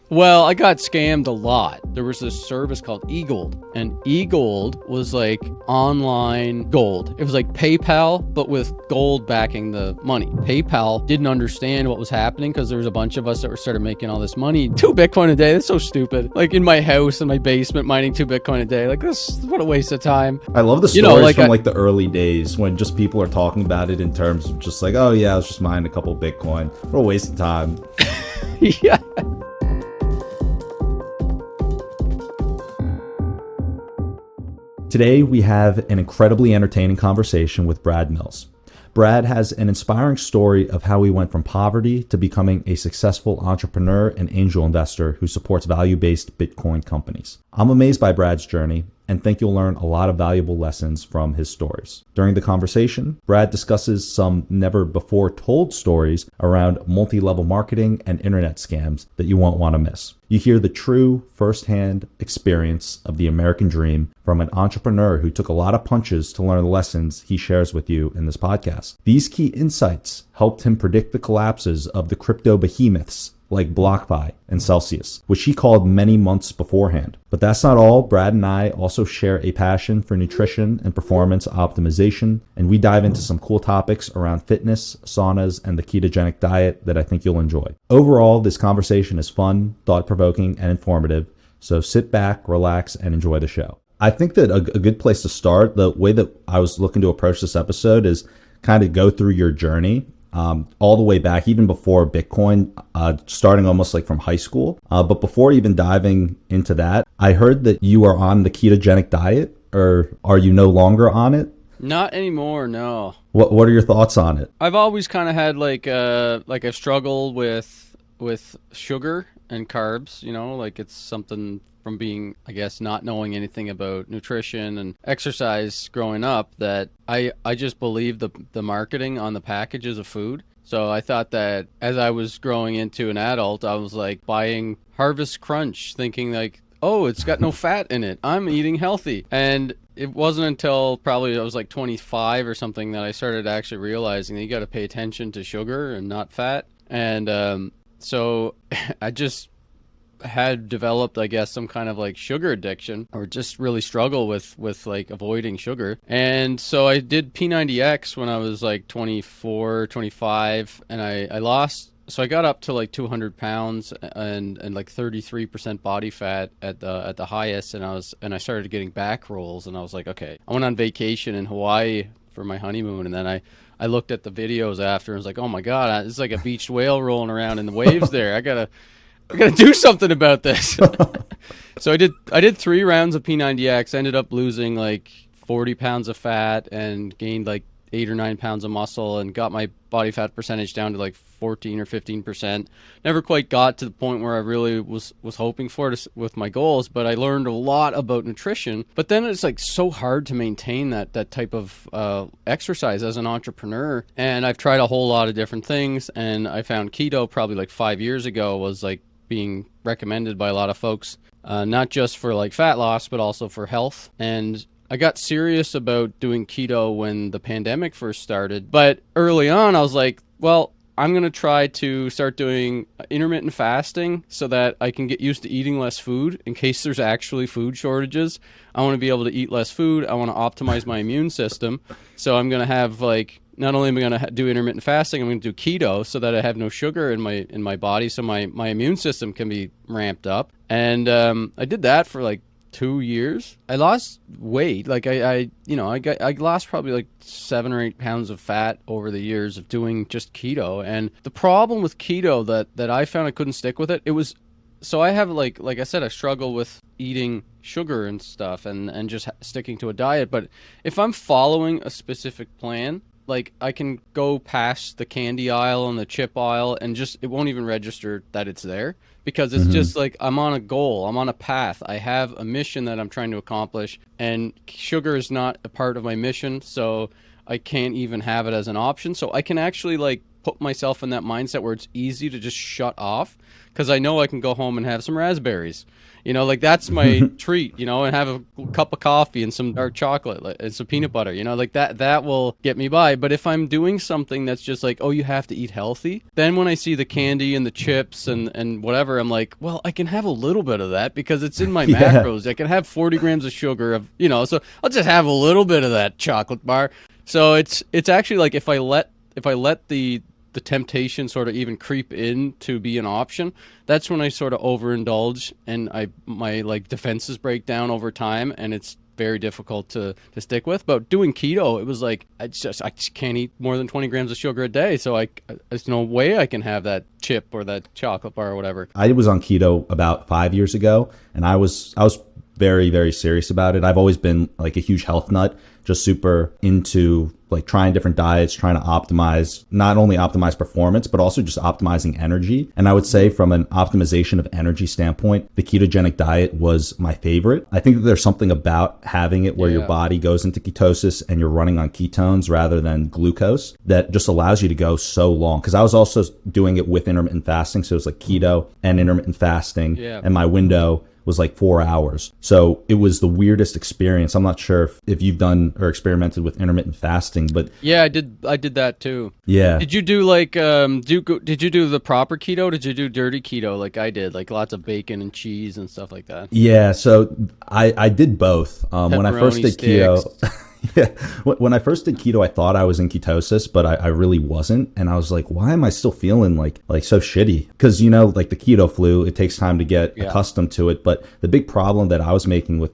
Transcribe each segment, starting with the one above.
Well, I got scammed a lot. There was this service called eGold, and eGold was like online gold. It was like PayPal, but with gold backing the money. PayPal didn't understand what was happening because there was a bunch of us that were started making all this money. 2 Bitcoin a day, that's so stupid. Like in my house, in my basement, mining 2 Bitcoin a day. Like this, what a waste of time. I love the stories from like the early days when just people are talking about it in terms of just like, oh yeah, I was just mining a couple Bitcoin. What a waste of time. Yeah. Today, we have an incredibly entertaining conversation with Brad Mills. Brad has an inspiring story of how he went from poverty to becoming a successful entrepreneur and angel investor who supports value-based Bitcoin companies. I'm amazed by Brad's journey and think you'll learn a lot of valuable lessons from his stories. During the conversation, Brad discusses some never before told stories around multi-level marketing and internet scams that you won't want to miss. You hear the true firsthand experience of the American dream from an entrepreneur who took a lot of punches to learn the lessons he shares with you in this podcast. These key insights helped him predict the collapses of the crypto behemoths like BlockFi and Celsius, which he called many months beforehand. But that's not all. Brad and I also share a passion for nutrition and performance optimization, and we dive into some cool topics around fitness, saunas, and the ketogenic diet that I think you'll enjoy. Overall, this conversation is fun, thought-provoking, and informative, so sit back, relax, and enjoy the show. I think that a good place to start, the way that I was looking to approach this episode, is kind of go through your journey all the way back, even before Bitcoin, starting almost like from high school. But before even diving into that, I heard that you are on the ketogenic diet, or are you no longer on it? Not anymore, no. What are your thoughts on it? I've always kind of had like a struggle with sugar and carbs, you know, like it's something from being, I guess, not knowing anything about nutrition and exercise growing up, that I just believed the marketing on the packages of food. So I thought that as I was growing into an adult, I was like buying Harvest Crunch thinking like, oh, it's got no fat in it, I'm eating healthy. And it wasn't until probably I was like 25 or something that I started actually realizing that you got to pay attention to sugar and not fat. And so I just had developed, I guess, some kind of like sugar addiction, or just really struggle with like avoiding sugar. And so I did P90X when I was like 24, 25, and I lost, so I got up to like 200 pounds and like 33% body fat at the highest, and I started getting back rolls, and I was like, okay, I went on vacation in Hawaii for my honeymoon, and then I looked at the videos after and was like, oh my god, it's like a beached whale rolling around in the waves there. I gotta do something about this. So I did 3 rounds of P90X, ended up losing like 40 pounds of fat and gained like 8 or 9 pounds of muscle, and got my body fat percentage down to like 14 or 15%. Never quite got to the point where I really was hoping for it with my goals, but I learned a lot about nutrition. But then it's like so hard to maintain that type of exercise as an entrepreneur. And I've tried a whole lot of different things, and I found keto probably like 5 years ago was like being recommended by a lot of folks, not just for like fat loss, but also for health. And I got serious about doing keto when the pandemic first started. But early on, I was like, well, I'm going to try to start doing intermittent fasting so that I can get used to eating less food in case there's actually food shortages. I want to be able to eat less food. I want to optimize my immune system. So I'm going to have like, not only am I going to do intermittent fasting, I'm going to do keto so that I have no sugar in my body, so my immune system can be ramped up. And I did that for like 2 years. I lost weight. Like I lost probably like 7 or 8 pounds of fat over the years of doing just keto. And the problem with keto that I found, I couldn't stick with it. It was, so I have like I said, I struggle with eating sugar and stuff and just sticking to a diet. But if I'm following a specific plan, like I can go past the candy aisle and the chip aisle and just, it won't even register that it's there, because it's just like I'm on a goal, I'm on a path, I have a mission that I'm trying to accomplish, and sugar is not a part of my mission, so I can't even have it as an option. So I can actually like put myself in that mindset where it's easy to just shut off, because I know I can go home and have some raspberries. Like that's my treat, and have a cup of coffee and some dark chocolate and some peanut butter, like that will get me by. But if I'm doing something that's just like, oh, you have to eat healthy, then when I see the candy and the chips and whatever, I'm like, well, I can have a little bit of that because it's in my Yeah. macros. I can have 40 grams of sugar so I'll just have a little bit of that chocolate bar. So it's actually like if I let the temptation sort of even creep in to be an option, that's when I sort of overindulge and my like defenses break down over time, and it's very difficult to stick with. But doing keto, it was like I just can't eat more than 20 grams of sugar a day, so there's no way I can have that chip or that chocolate bar or whatever. I was on keto about 5 years ago, and I was very, very serious about it. I've always been like a huge health nut, just super into like trying different diets, trying to not only optimize performance, but also just optimizing energy. And I would say from an optimization of energy standpoint, the ketogenic diet was my favorite. I think that there's something about having it where your body goes into ketosis and you're running on ketones rather than glucose that just allows you to go so long. Because I was also doing it with intermittent fasting. So it was like keto and intermittent fasting. Yeah. And my window was like 4 hours. So it was the weirdest experience. I'm not sure if you've done or experimented with intermittent fasting, but Yeah, I did that too. yeah. Did you do like did you do the proper keto? Did you do dirty keto like I did, like lots of bacon and cheese and stuff like that? Yeah, so I did both. When I first Pepperoni did sticks. keto, yeah, when I first did keto, I thought I was in ketosis, but I really wasn't, and I was like, why am I still feeling like so shitty? Because like the keto flu, it takes time to get accustomed to it. But the big problem that I was making with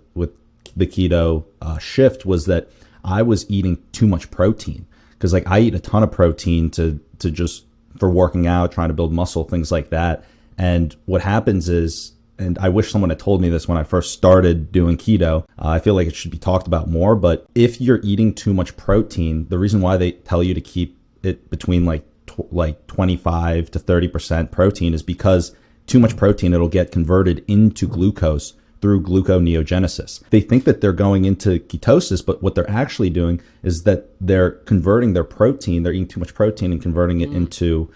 the keto shift was that I was eating too much protein, because like I eat a ton of protein to just for working out, trying to build muscle, things like that. And what happens is, and I wish someone had told me this when I first started doing keto. I feel like it should be talked about more. But if you're eating too much protein, the reason why they tell you to keep it between like 25 to 30% protein is because too much protein, it'll get converted into glucose through gluconeogenesis. They think that they're going into ketosis, but what they're actually doing is that they're converting their protein. They're eating too much protein and converting it into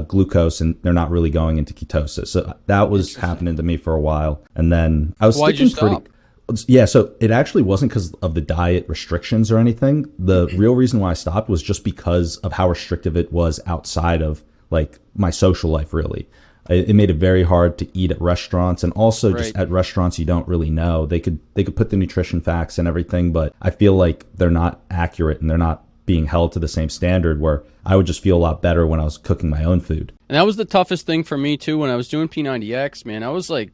glucose, and they're not really going into ketosis. So that was happening to me for a while. And then I was Why'd you sticking stop? Yeah, so it actually wasn't because of the diet restrictions or anything. The real reason why I stopped was just because of how restrictive it was outside of like my social life, really. It made it very hard to eat at restaurants, and also just Right. at restaurants you don't really know. They could put the nutrition facts and everything, but I feel like they're not accurate and they're not being held to the same standard, where I would just feel a lot better when I was cooking my own food. And that was the toughest thing for me too when I was doing P90X, man. I was like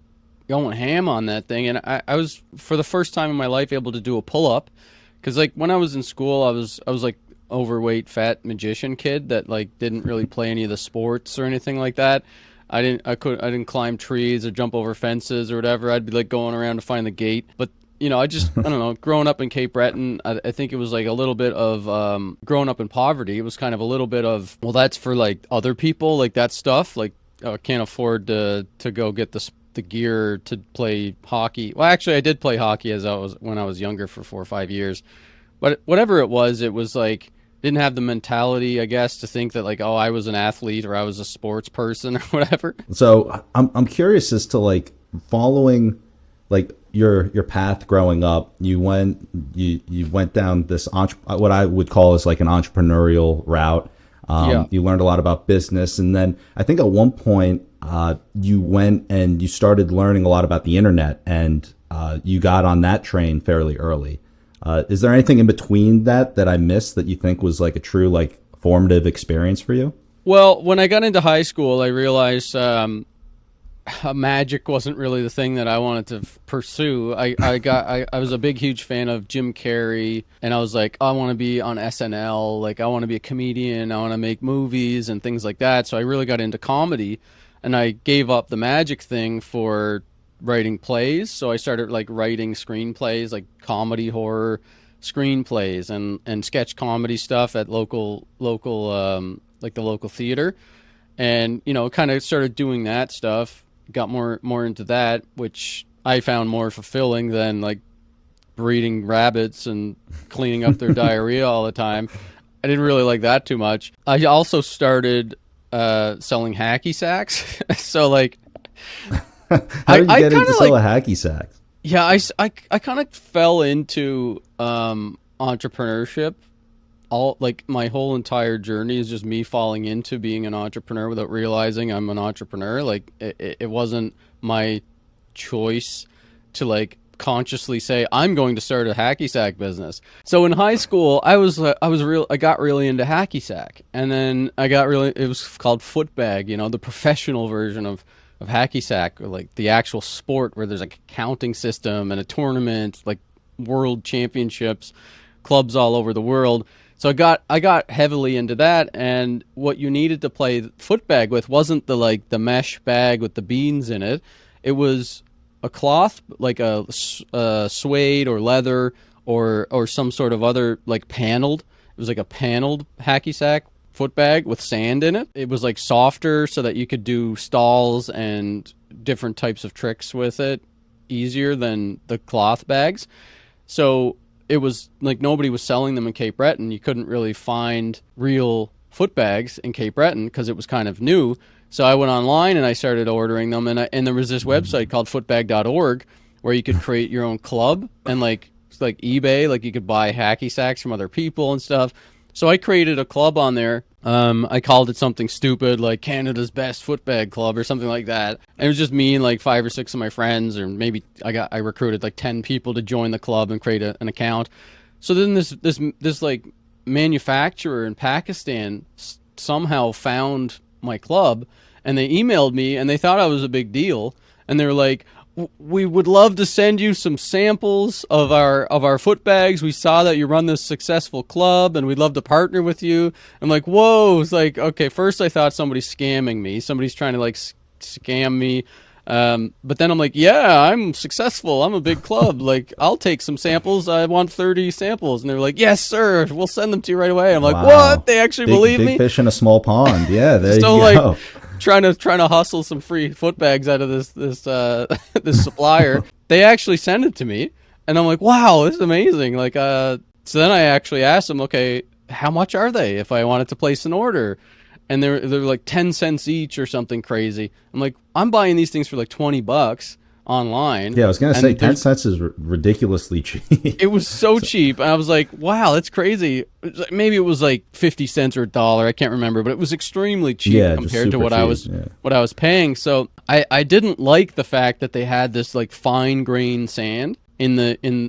going ham on that thing, and I was for the first time in my life able to do a pull up, because like when I was in school, I was like overweight fat magician kid that like didn't really play any of the sports or anything like that. I didn't climb trees or jump over fences or whatever. I'd be like going around to find the gate. But I don't know, growing up in Cape Breton, I think it was like a little bit of growing up in poverty. It was kind of a little bit of, well, that's for like other people, like that stuff. Like, I can't afford to go get the gear to play hockey. Well, actually, I did play hockey when I was younger for 4 or 5 years. But whatever it was like didn't have the mentality, I guess, to think that like, oh, I was an athlete or I was a sports person or whatever. So I'm curious as to like following like your path growing up. You went down this what I would call is like an entrepreneurial route. You learned a lot about business, and then I think at one point you went and you started learning a lot about the internet, and you got on that train fairly early. Is there anything in between that I missed that you think was like a true like formative experience for you? Well, when I got into high school, I realized magic wasn't really the thing that I wanted to pursue. I was a big, huge fan of Jim Carrey, and I was like, I want to be on SNL. Like, I want to be a comedian. I want to make movies and things like that. So I really got into comedy, and I gave up the magic thing for writing plays. So I started like writing screenplays, like comedy horror screenplays and sketch comedy stuff at local like the local theater, and kind of started doing that stuff. Got more into that, which I found more fulfilling than like breeding rabbits and cleaning up their diarrhea all the time. I didn't really like that too much. I also started selling hacky sacks. So like, How did you I get kind into of sell like, a hacky sack? yeah, I kind of fell into entrepreneurship. All like my whole entire journey is just me falling into being an entrepreneur without realizing I'm an entrepreneur. Like it wasn't my choice to like consciously say I'm going to start a hacky sack business. So in high school, I got really into hacky sack, and then I got really, it was called foot bag, you know, the professional version of hacky sack, or like the actual sport where there's like a counting system and a tournament, like world championships, clubs all over the world. So I got heavily into that, and what you needed to play foot bag with wasn't the like the mesh bag with the beans in it. It was a cloth, like a suede or leather or some sort of other like paneled. It was like a paneled hacky sack foot bag with sand in it. It was like softer so that you could do stalls and different types of tricks with it easier than the cloth bags. So it was like nobody was selling them in Cape Breton. You couldn't really find real foot bags in Cape Breton because it was kind of new. So I went online and I started ordering them, and there was this website called footbag.org where you could create your own club, and like it's like eBay, like you could buy hacky sacks from other people and stuff. So I created a club on there. I called it something stupid like Canada's Best Footbag Club or something like that. And it was just me and like 5 or 6 of my friends, or maybe I recruited like 10 people to join the club and create an account. So then this like manufacturer in Pakistan somehow found my club, and they emailed me, and they thought I was a big deal, and they were like, we would love to send you some samples of our foot bags. We saw that you run this successful club, and we'd love to partner with you. I'm like, whoa. It's like, okay, first I thought somebody's scamming me. Somebody's trying to like scam me. But then I'm like, yeah, I'm successful. I'm a big club. Like, I'll take some samples. I want 30 samples. And they're like, yes, sir. We'll send them to you right away. I'm like, Wow. what? They actually Big, believe big me? fish in a small pond. Yeah, there Still you like go. trying to hustle some free foot bags out of this this supplier. They actually sent it to me, and I'm like, wow, this is amazing. Like, so then I actually asked them, okay, how much are they if I wanted to place an order? And they're like 10 cents each or something crazy. I'm like, I'm buying these things for like $20 online. Yeah, I was going to say And 10 cents is ridiculously cheap. it was so cheap, and I was like, wow, that's crazy. Maybe it was like 50 cents or $1, I can't remember, but it was extremely cheap Yeah, just compared to super what I was cheap, yeah. what I was paying. So I didn't like the fact that they had this like fine grained sand in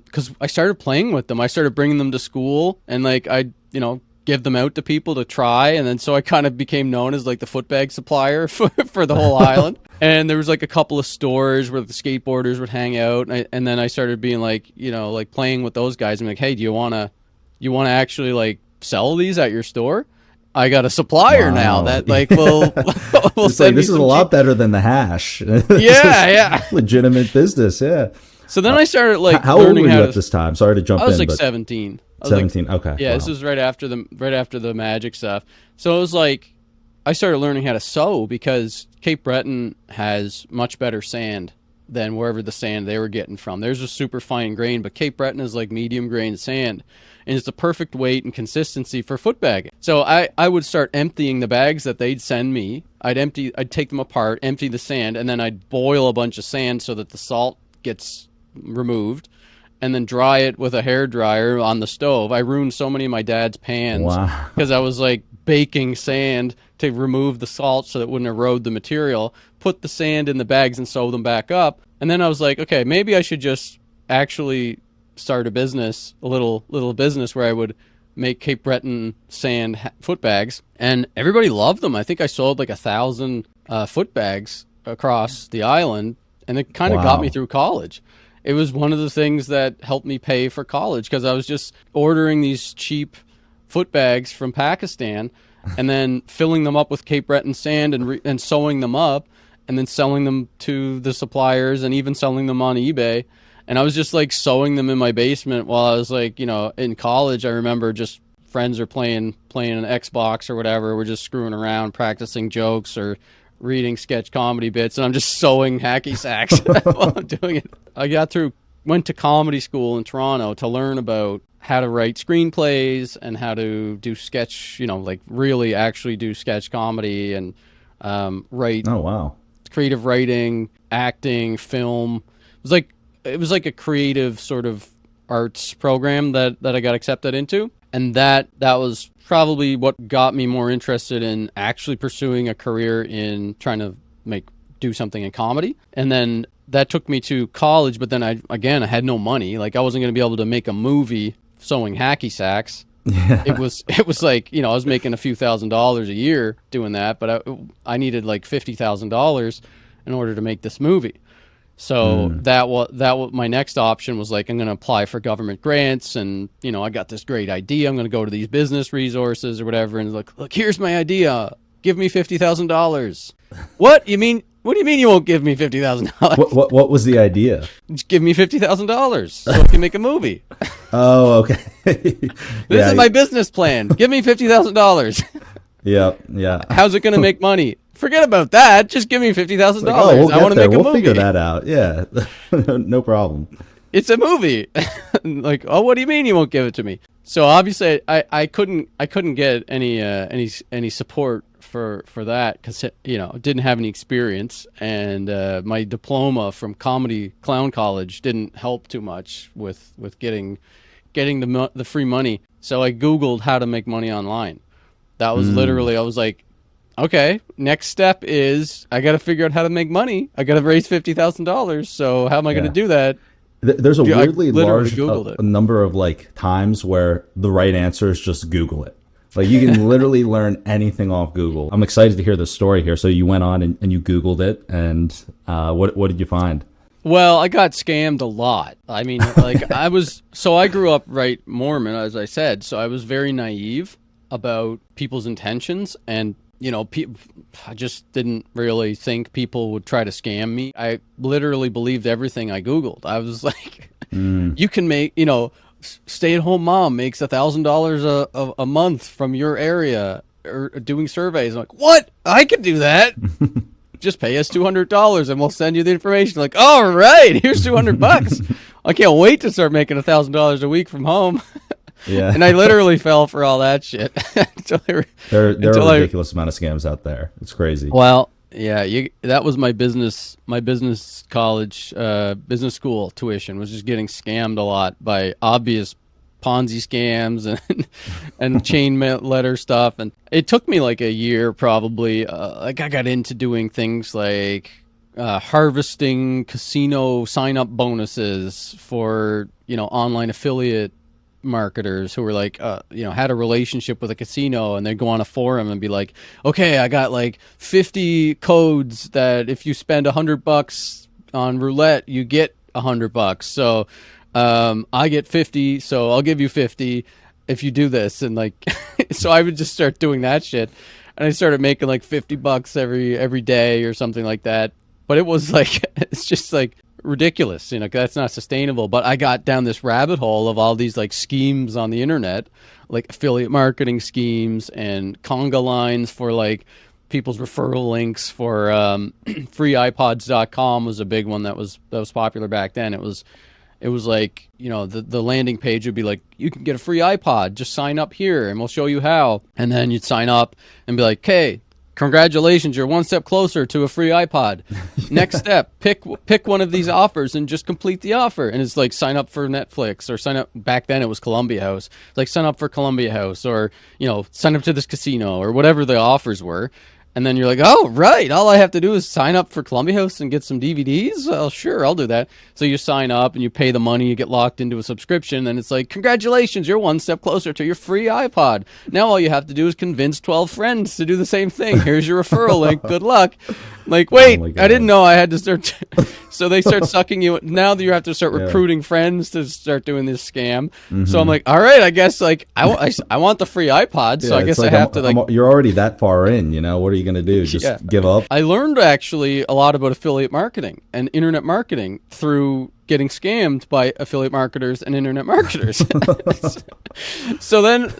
because I started playing with them. I started bringing them to school, and like I give them out to people to try, and then so I kind of became known as like the footbag supplier for the whole island. And there was like a couple of stores where the skateboarders would hang out, and then I started being like, like playing with those guys. I'm like, hey, do you wanna actually like sell these at your store? I got a supplier now Wow. that like will will It's like, send me this is a some lot cheap. better than the hash. This Yeah, is yeah. legitimate business, yeah. So then I started like How old learning were you how at to. this time? Sorry to jump I was in, like but 17. I was like, 17. Okay. yeah, Wow. this was right after the magic stuff. So it was like I started learning how to sew because Cape Breton has much better sand than wherever the sand they were getting from. Theirs was super fine grain, but Cape Breton is like medium grain sand, and it's the perfect weight and consistency for foot bagging. So I would start emptying the bags that they'd send me. I'd take them apart, empty the sand, and then I'd boil a bunch of sand so that the salt gets removed, and then dry it with a hair dryer on the stove. I ruined so many of my dad's pans Wow. because I was like baking sand to remove the salt so that it wouldn't erode the material, put the sand in the bags and sew them back up. And then I was like, okay, maybe I should just actually start a business, a little business where I would make Cape Breton sand foot bags. And everybody loved them. I think I sold like 1,000 foot bags across the island, and it kind of got me Wow. through college. It was one of the things that helped me pay for college because I was just ordering these cheap foot bags from Pakistan and then filling them up with Cape Breton sand and sewing them up and then selling them to the suppliers and even selling them on eBay. And I was just like sewing them in my basement while I was like, in college. I remember just friends are playing an Xbox or whatever. We're just screwing around, practicing jokes or reading sketch comedy bits, and I'm just sewing hacky sacks while I'm doing it. I got through went to comedy school in Toronto to learn about how to write screenplays and how to do sketch, like really actually do sketch comedy and write Oh, wow. creative writing, acting, film. It was like a creative sort of arts program that I got accepted into. And that was probably what got me more interested in actually pursuing a career in trying to do something in comedy. And then that took me to college, but then I had no money. Like I wasn't going to be able to make a movie sewing hacky sacks. Yeah. It was like, I was making a few $1,000s a year doing that, but I needed like $50,000 in order to make this movie. So that was my next option was like, I'm going to apply for government grants and, I got this great idea. I'm going to go to these business resources or whatever. And look, here's my idea. Give me $50,000. What do you mean you won't give me $50,000? What was the idea? Just give me $50,000 so I can make a movie. Oh, okay. This is my business plan. Give me $50,000. Yeah. How's it going to make money? Forget about that. Just give me $50,000. Like, oh, I want to make a movie. We'll figure that out. Yeah, no problem. It's a movie. Like, oh, what do you mean you won't give it to me? So obviously, I couldn't get any support for that because didn't have any experience, and my diploma from comedy clown college didn't help too much with getting the free money. So I Googled how to make money online. That was literally, I was like, okay, next step is I got to figure out how to make money. I got to raise $50,000. So how am I going to do that? There's a weirdly large number of like times where the right answer is just Google it. Like you can literally learn anything off Google. I'm excited to hear the story here. So you went on and you Googled it, and what did you find? Well, I got scammed a lot. I mean, like I grew up Mormon, as I said. So I was very naive about people's intentions, and I just didn't really think people would try to scam me. I literally believed everything I Googled. I was like, you can make, stay-at-home mom makes $1,000 a month from your area or doing surveys. I'm like, what? I could do that. Just pay us $200 and we'll send you the information. Like, all right, here's $200. I can't wait to start making $1,000 a week from home. Yeah. And I literally fell for all that shit. There are a ridiculous amount of scams out there. It's crazy. Well, yeah, that was my business college, business school tuition was just getting scammed a lot by obvious Ponzi scams and chain letter stuff. And it took me like a year probably. Like I got into doing things like harvesting casino sign-up bonuses for, online affiliate marketers who were like had a relationship with a casino, and they'd go on a forum and be like, okay, I got like 50 codes that if you spend $100 on roulette you get $100. So I get 50, so I'll give you 50 if you do this. And like so I would just start doing that shit, and I started making like $50 every day or something like that. But it was like it's just like ridiculous, that's not sustainable. But I got down this rabbit hole of all these like schemes on the internet, like affiliate marketing schemes and conga lines for like people's referral links for freeipods.com was a big one that was popular back then. It was like, the landing page would be like, you can get a free iPod, just sign up here and we'll show you how. And then you'd sign up and be like, hey, congratulations, you're one step closer to a free iPod. Next step, pick one of these offers and just complete the offer. And it's like sign up for Netflix, or sign up, back then it was Columbia House. It's like sign up for Columbia House, or, sign up to this casino, or whatever the offers were. And then you're like, oh, right, all I have to do is sign up for Columbia House and get some DVDs? Well, sure, I'll do that. So you sign up and you pay the money, you get locked into a subscription, and it's like, congratulations, you're one step closer to your free iPod. Now all you have to do is convince 12 friends to do the same thing. Here's your referral link. Good luck. Like, wait, I didn't know I had to start. So they start sucking you. Now that you have to start recruiting friends to start doing this scam. Mm-hmm. So I'm like, all right, I guess like I want the free iPod. So I guess like I have to you're already that far in, what are you going to do? Just give up? I learned actually a lot about affiliate marketing and internet marketing through getting scammed by affiliate marketers and internet marketers. So then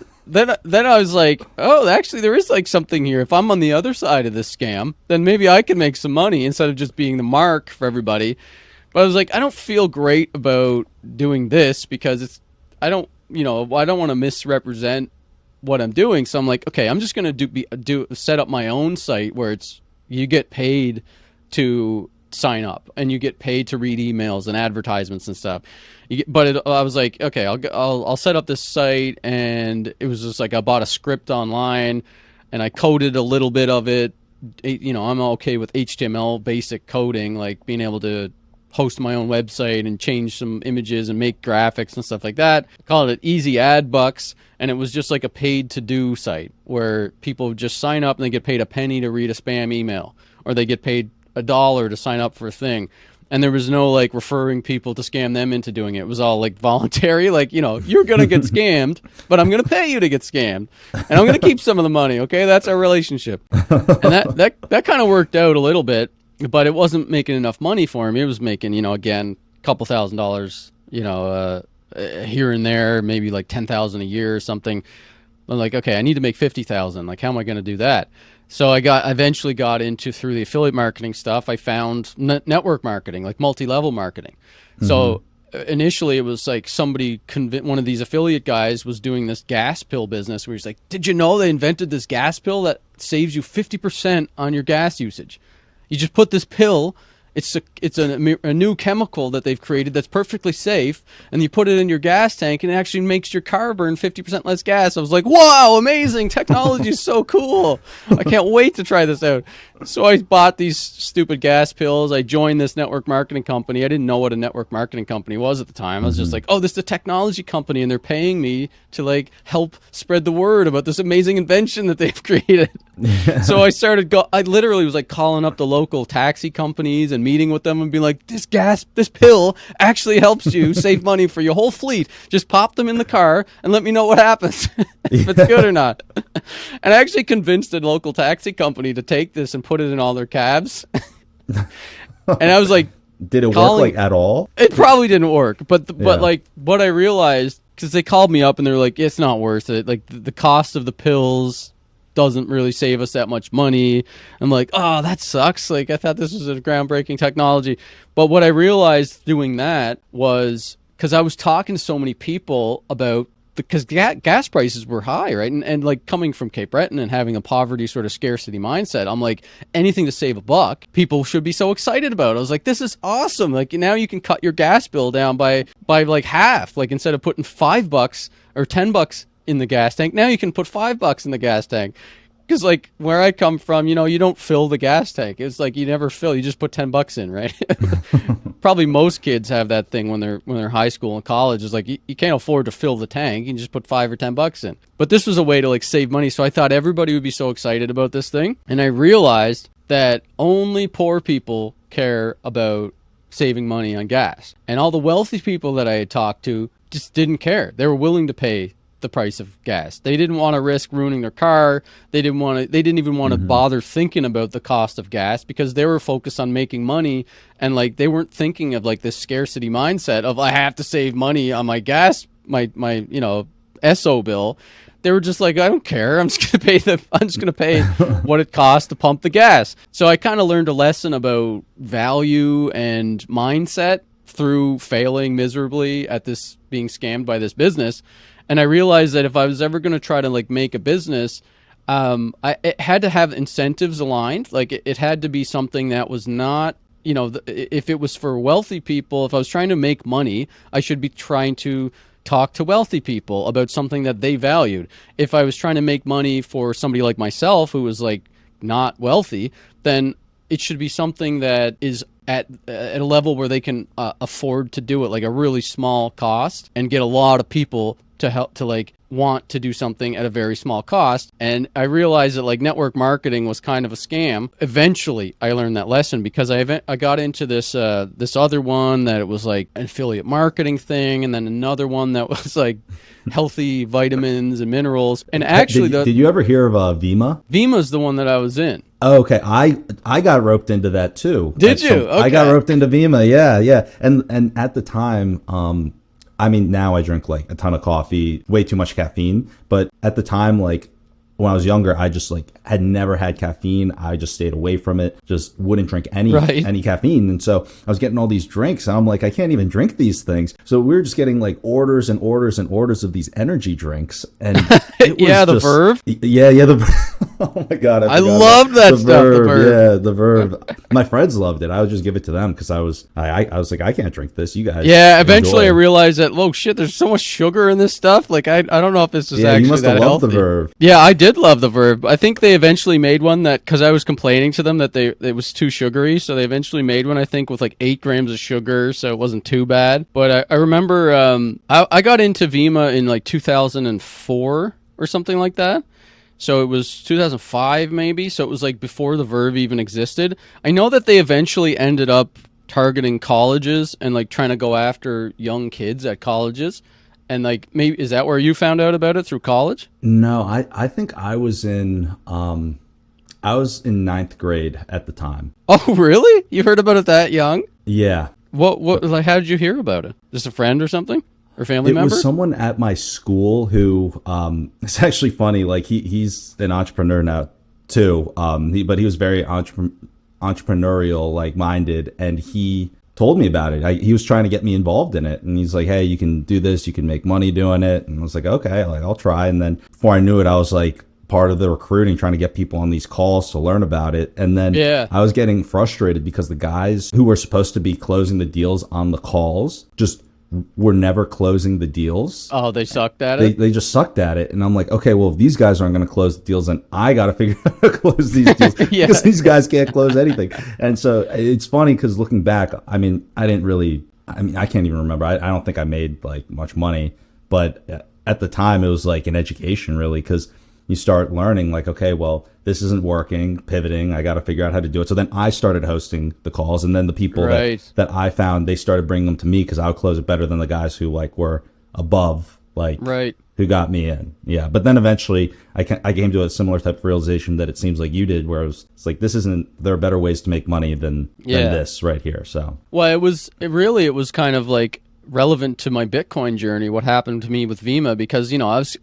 I was like, oh, actually there is like something here. If I'm on the other side of this scam, then maybe I can make some money instead of just being the mark for everybody. But I was like, I don't feel great about doing this because I don't, I don't want to misrepresent what I'm doing. So I'm like, okay, I'm just gonna set up my own site where you get paid to sign up and you get paid to read emails and advertisements and stuff. I was like, okay, I'll set up this site, and it was just like I bought a script online and I coded a little bit of it. I'm okay with HTML basic coding, like being able to host my own website and change some images and make graphics and stuff like that. I called it Easy Ad Bucks, and it was just like a paid to do site where people just sign up and they get paid a penny to read a spam email, or they get paid $1 to sign up for a thing. And there was no like referring people to scam them into doing it. It was all like voluntary, like, you're going to get scammed, but I'm going to pay you to get scammed, and I'm going to keep some of the money. Okay. That's our relationship. And that kind of worked out a little bit, but it wasn't making enough money for him. It was making, again, a couple $1,000s, here and there, maybe like 10,000 a year or something. I'm like, okay, I need to make 50,000. Like, how am I going to do that? So I eventually got into, through the affiliate marketing stuff, I found network marketing, like multi-level marketing. Mm-hmm. So initially it was like somebody one of these affiliate guys was doing this gas pill business where he's like, did you know they invented this gas pill that saves you 50% on your gas usage? You just put this pill. It's a new chemical that they've created that's perfectly safe, and you put it in your gas tank, and it actually makes your car burn 50% less gas. I was like, wow, amazing. Technology is so cool. I can't wait to try this out. So I bought these stupid gas pills. I joined this network marketing company. I didn't know what a network marketing company was at the time. I was just like, oh, this is a technology company, and they're paying me to like help spread the word about this amazing invention that they've created. So I literally was like calling up the local taxi companies and meeting with them and being like, this pill actually helps you save money for your whole fleet. Just pop them in the car and let me know what happens, if it's good or not. And I actually convinced a local taxi company to take this and put it in all their cabs. And I was like, did it work like at all? It probably didn't work, but like what I realized, because they called me up and they're like, it's not worth it. Like the cost of the pills doesn't really save us that much money. I'm like, oh, that sucks. Like, I thought this was a groundbreaking technology. But what I realized doing that was, because I was talking to so many people about, because gas prices were high, right? And like coming from Cape Breton and having a poverty sort of scarcity mindset, I'm like, anything to save a buck, people should be so excited about. I was like, this is awesome. Like, now you can cut your gas bill down by like half. Like, instead of putting $5 or $10 in the gas tank, now you can put $5 in the gas tank. Because like where I come from, you don't fill the gas tank. It's like you never fill, you just put $10 in, right? Probably most kids have that thing when they're high school and college. It's like you can't afford to fill the tank. You can just put $5 or $10 in. But this was a way to like save money. So I thought everybody would be so excited about this thing. And I realized that only poor people care about saving money on gas. And all the wealthy people that I had talked to just didn't care. They were willing to pay the price of gas. They didn't want to risk ruining their car. They didn't even want to bother thinking about the cost of gas, because they were focused on making money, and like they weren't thinking of like this scarcity mindset of, I have to save money on my gas, my SO bill. They were just like, I don't care. I'm just gonna pay what it costs to pump the gas. So I kind of learned a lesson about value and mindset through failing miserably at this, being scammed by this business. And I realized that if I was ever going to try to like make a business, it had to have incentives aligned. Like it had to be something that was not, if it was for wealthy people, if I was trying to make money, I should be trying to talk to wealthy people about something that they valued. If I was trying to make money for somebody like myself who was like not wealthy, then it should be something that is at a level where they can afford to do it, like a really small cost, and get a lot of people to help to like want to do something at a very small cost. And I realized that like network marketing was kind of a scam. Eventually I learned that lesson, because I got into this other one that it was like an affiliate marketing thing, and then another one that was like healthy vitamins and minerals. And actually did you ever hear of Vima? Vima's the one that I was in. Oh, okay. I got roped into that too. Did you? Okay. I got roped into Vima. Yeah. And at the time, I mean, now I drink like a ton of coffee, way too much caffeine. But at the time, like when I was younger, I just like had never had caffeine. I just stayed away from it, just wouldn't drink Right. any caffeine. And so I was getting all these drinks and I'm like, I can't even drink these things. So we were just getting like orders and orders and orders of these energy drinks. And it was Yeah, the just, Verve. Yeah, oh my God. I forgot love about that the stuff, the Verve. Verve. Yeah, the Verve. My friends loved it. I would just give it to them because I was like, I can't drink this. You guys. Yeah, eventually I enjoy. realized that, oh shit, there's so much sugar in this stuff. Like I don't know if this is Yeah, you actually must that have loved healthy. the Verve. Yeah, I did love the Verve. I think they eventually made one that, because I was complaining to them that it was too sugary, so they eventually made one, I think, with like 8 grams of sugar, so it wasn't too bad. But I remember I got into Vima in like 2004 or something like that. So it was 2005 maybe, so it was like before the Verve even existed. I know that they eventually ended up targeting colleges and like trying to go after young kids at colleges. And like, maybe is that where you found out about it, through college? No, I think I was in ninth grade at the time. Oh, really? You heard about it that young? Yeah. What like how did you hear about it? Just a friend or something? Or family It member? was someone at my school who it's actually funny, like he's an entrepreneur now too. But he was very entrepreneurial like minded, and he told me about it. He was trying to get me involved in it, and he's like, hey, you can do this, you can make money doing it. And I was like, okay, like I'll try. And then before I knew it, I was like part of the recruiting, trying to get people on these calls to learn about it. And then Yeah. I was getting frustrated because the guys who were supposed to be closing the deals on the calls just were never closing the deals. Oh, they sucked at it? They just sucked at it. And I'm like, okay, well, if these guys aren't going to close the deals, then I got to figure out how to close these deals Yeah. because these guys can't close anything. And so it's funny because looking back, I mean, I can't even remember. I don't think I made like much money, but at the time it was like an education really, because you start learning like, okay, well, this isn't working, pivoting. I got to figure out how to do it. So then I started hosting the calls, and then the people Right. that I found, they started bringing them to me because I would close it better than the guys who like were above, like Right. who got me in. Yeah. But then eventually I came to a similar type of realization that it seems like you did, where it's like, there are better ways to make money than this right here. So, Well, it was kind of like relevant to my Bitcoin journey, what happened to me with Vima, because, I was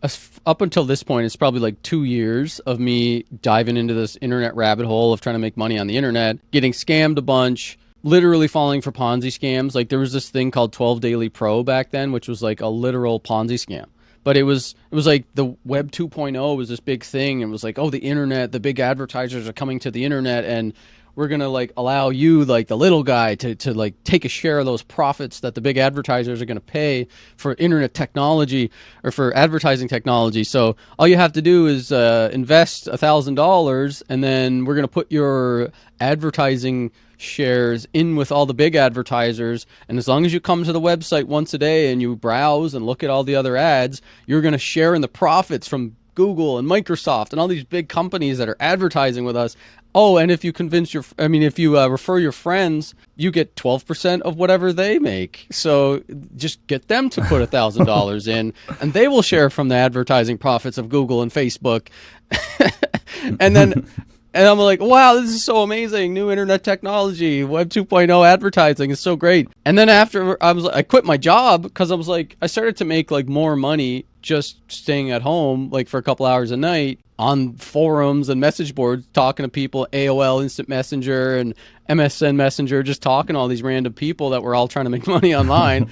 up until this point, it's probably like 2 years of me diving into this internet rabbit hole of trying to make money on the internet, getting scammed a bunch, literally falling for Ponzi scams. Like there was this thing called 12 Daily Pro back then, which was like a literal Ponzi scam. But it was like the Web 2.0 was this big thing. It was like, oh, the internet, the big advertisers are coming to the internet, and we're going to like allow you, like the little guy, to like take a share of those profits that the big advertisers are going to pay for internet technology or for advertising technology. So all you have to do is invest $1,000, and then we're going to put your advertising shares in with all the big advertisers, and as long as you come to the website once a day and you browse and look at all the other ads, you're going to share in the profits from Google and Microsoft and all these big companies that are advertising with us. Oh, and if you refer your friends, you get 12% of whatever they make. So just get them to put $1,000 in, and they will share from the advertising profits of Google and Facebook. And I'm like, wow, this is so amazing. New internet technology, Web 2.0 advertising is so great. And then after I quit my job because I was like, I started to make like more money just staying at home, like for a couple hours a night on forums and message boards, talking to people, AOL Instant Messenger and MSN Messenger, just talking to all these random people that were all trying to make money online.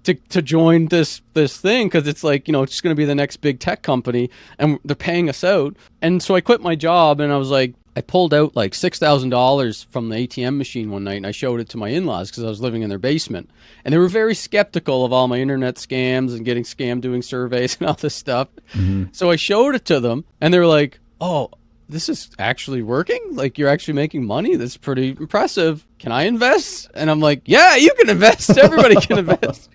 To join this thing, because it's like, it's just going to be the next big tech company and they're paying us out. And so I quit my job, and I was like, I pulled out like $6,000 from the ATM machine one night, and I showed it to my in-laws because I was living in their basement, and they were very skeptical of all my internet scams and getting scammed doing surveys and all this stuff. Mm-hmm. So I showed it to them, and they were like, oh, this is actually working? Like, you're actually making money? That's pretty impressive. Can I invest? And I'm like, yeah, you can invest. Everybody can invest.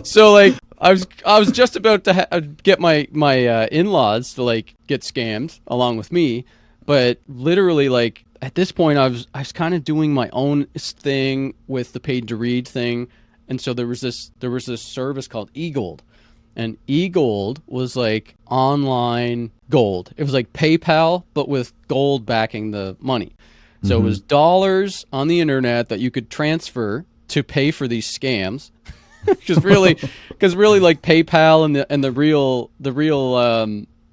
So like, I was just about to get my in-laws to like get scammed along with me, but literally like at this point I was kind of doing my own thing with the paid to read thing, and so there was this service called eGold. And eGold was like online gold. It was like PayPal, but with gold backing the money. So It was dollars on the internet that you could transfer to pay for these scams. Because really, like PayPal and the real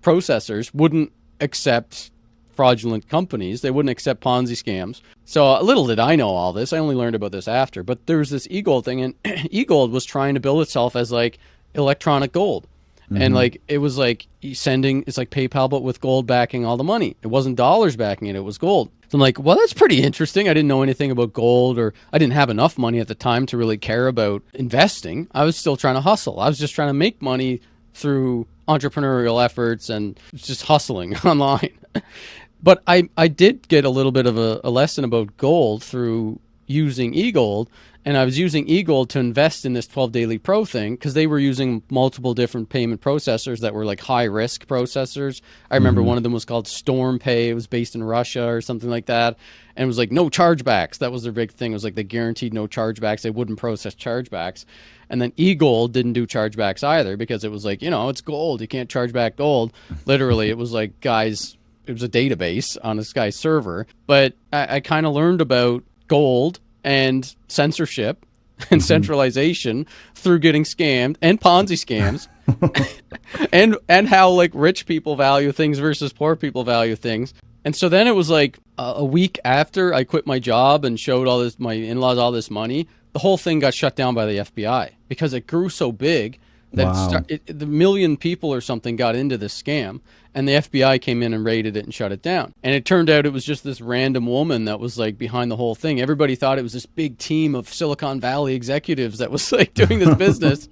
processors wouldn't accept fraudulent companies. They wouldn't accept Ponzi scams. So little did I know all this. I only learned about this after. But there was this eGold thing, and eGold was trying to build itself as like electronic gold. And like it was like sending, it's like PayPal but with gold backing all the money. It wasn't dollars backing it, it was gold. So I'm like, well, that's pretty interesting. I didn't know anything about gold, or I didn't have enough money at the time to really care about investing. I was still trying to hustle. I was just trying to make money through entrepreneurial efforts and just hustling online. But I did get a little bit of a lesson about gold through using eGold. And I was using eGold to invest in this 12 Daily Pro thing because they were using multiple different payment processors that were like high risk processors. I remember one of them was called Storm Pay. It was based in Russia or something like that. And it was like no chargebacks. That was their big thing. It was like they guaranteed no chargebacks. They wouldn't process chargebacks. And then eGold didn't do chargebacks either because it was like, it's gold. You can't charge back gold. Literally, it was like it was a database on this guy's server. But I kind of learned about gold and censorship and centralization through getting scammed and Ponzi scams and how like rich people value things versus poor people value things. And so then it was like a week after I quit my job and showed my in-laws all this money, the whole thing got shut down by the FBI because it grew so big that the million people or something got into this scam, and the FBI came in and raided it and shut it down. And it turned out it was just this random woman that was like behind the whole thing. Everybody thought it was this big team of Silicon Valley executives that was like doing this business.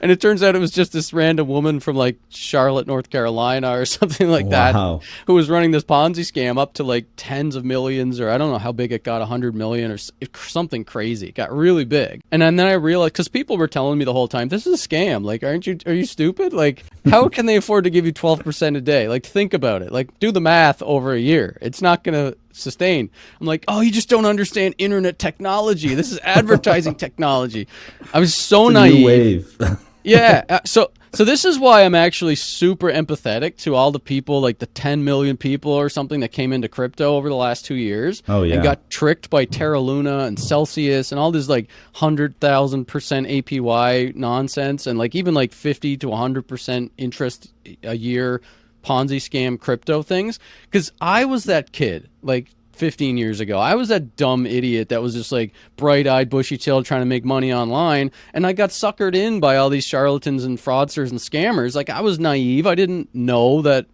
And it turns out it was just this random woman from like Charlotte, North Carolina or something like that, who was running this Ponzi scam up to like tens of millions, or I don't know how big it got, 100 million or something crazy. It got really big. And then I realized, because people were telling me the whole time, this is a scam. Like, are you stupid? Like, how can they afford to give you 12% a day? Like, think about it. Like, do the math over a year. It's not going to sustain. I'm like, oh, you just don't understand internet technology. This is advertising technology. I was so naive. New wave. Yeah. So this is why I'm actually super empathetic to all the people, like the 10 million people or something that came into crypto over the last 2 years. Oh, yeah. And got tricked by Terra Luna and Celsius and all this like 100,000% APY nonsense and like even like 50 to 100% interest a year Ponzi scam crypto things. Because I was that kid like 15 years ago. I was that dumb idiot that was just like bright-eyed, bushy-tailed trying to make money online, and I got suckered in by all these charlatans and fraudsters and scammers. Like, I was naive. I didn't know that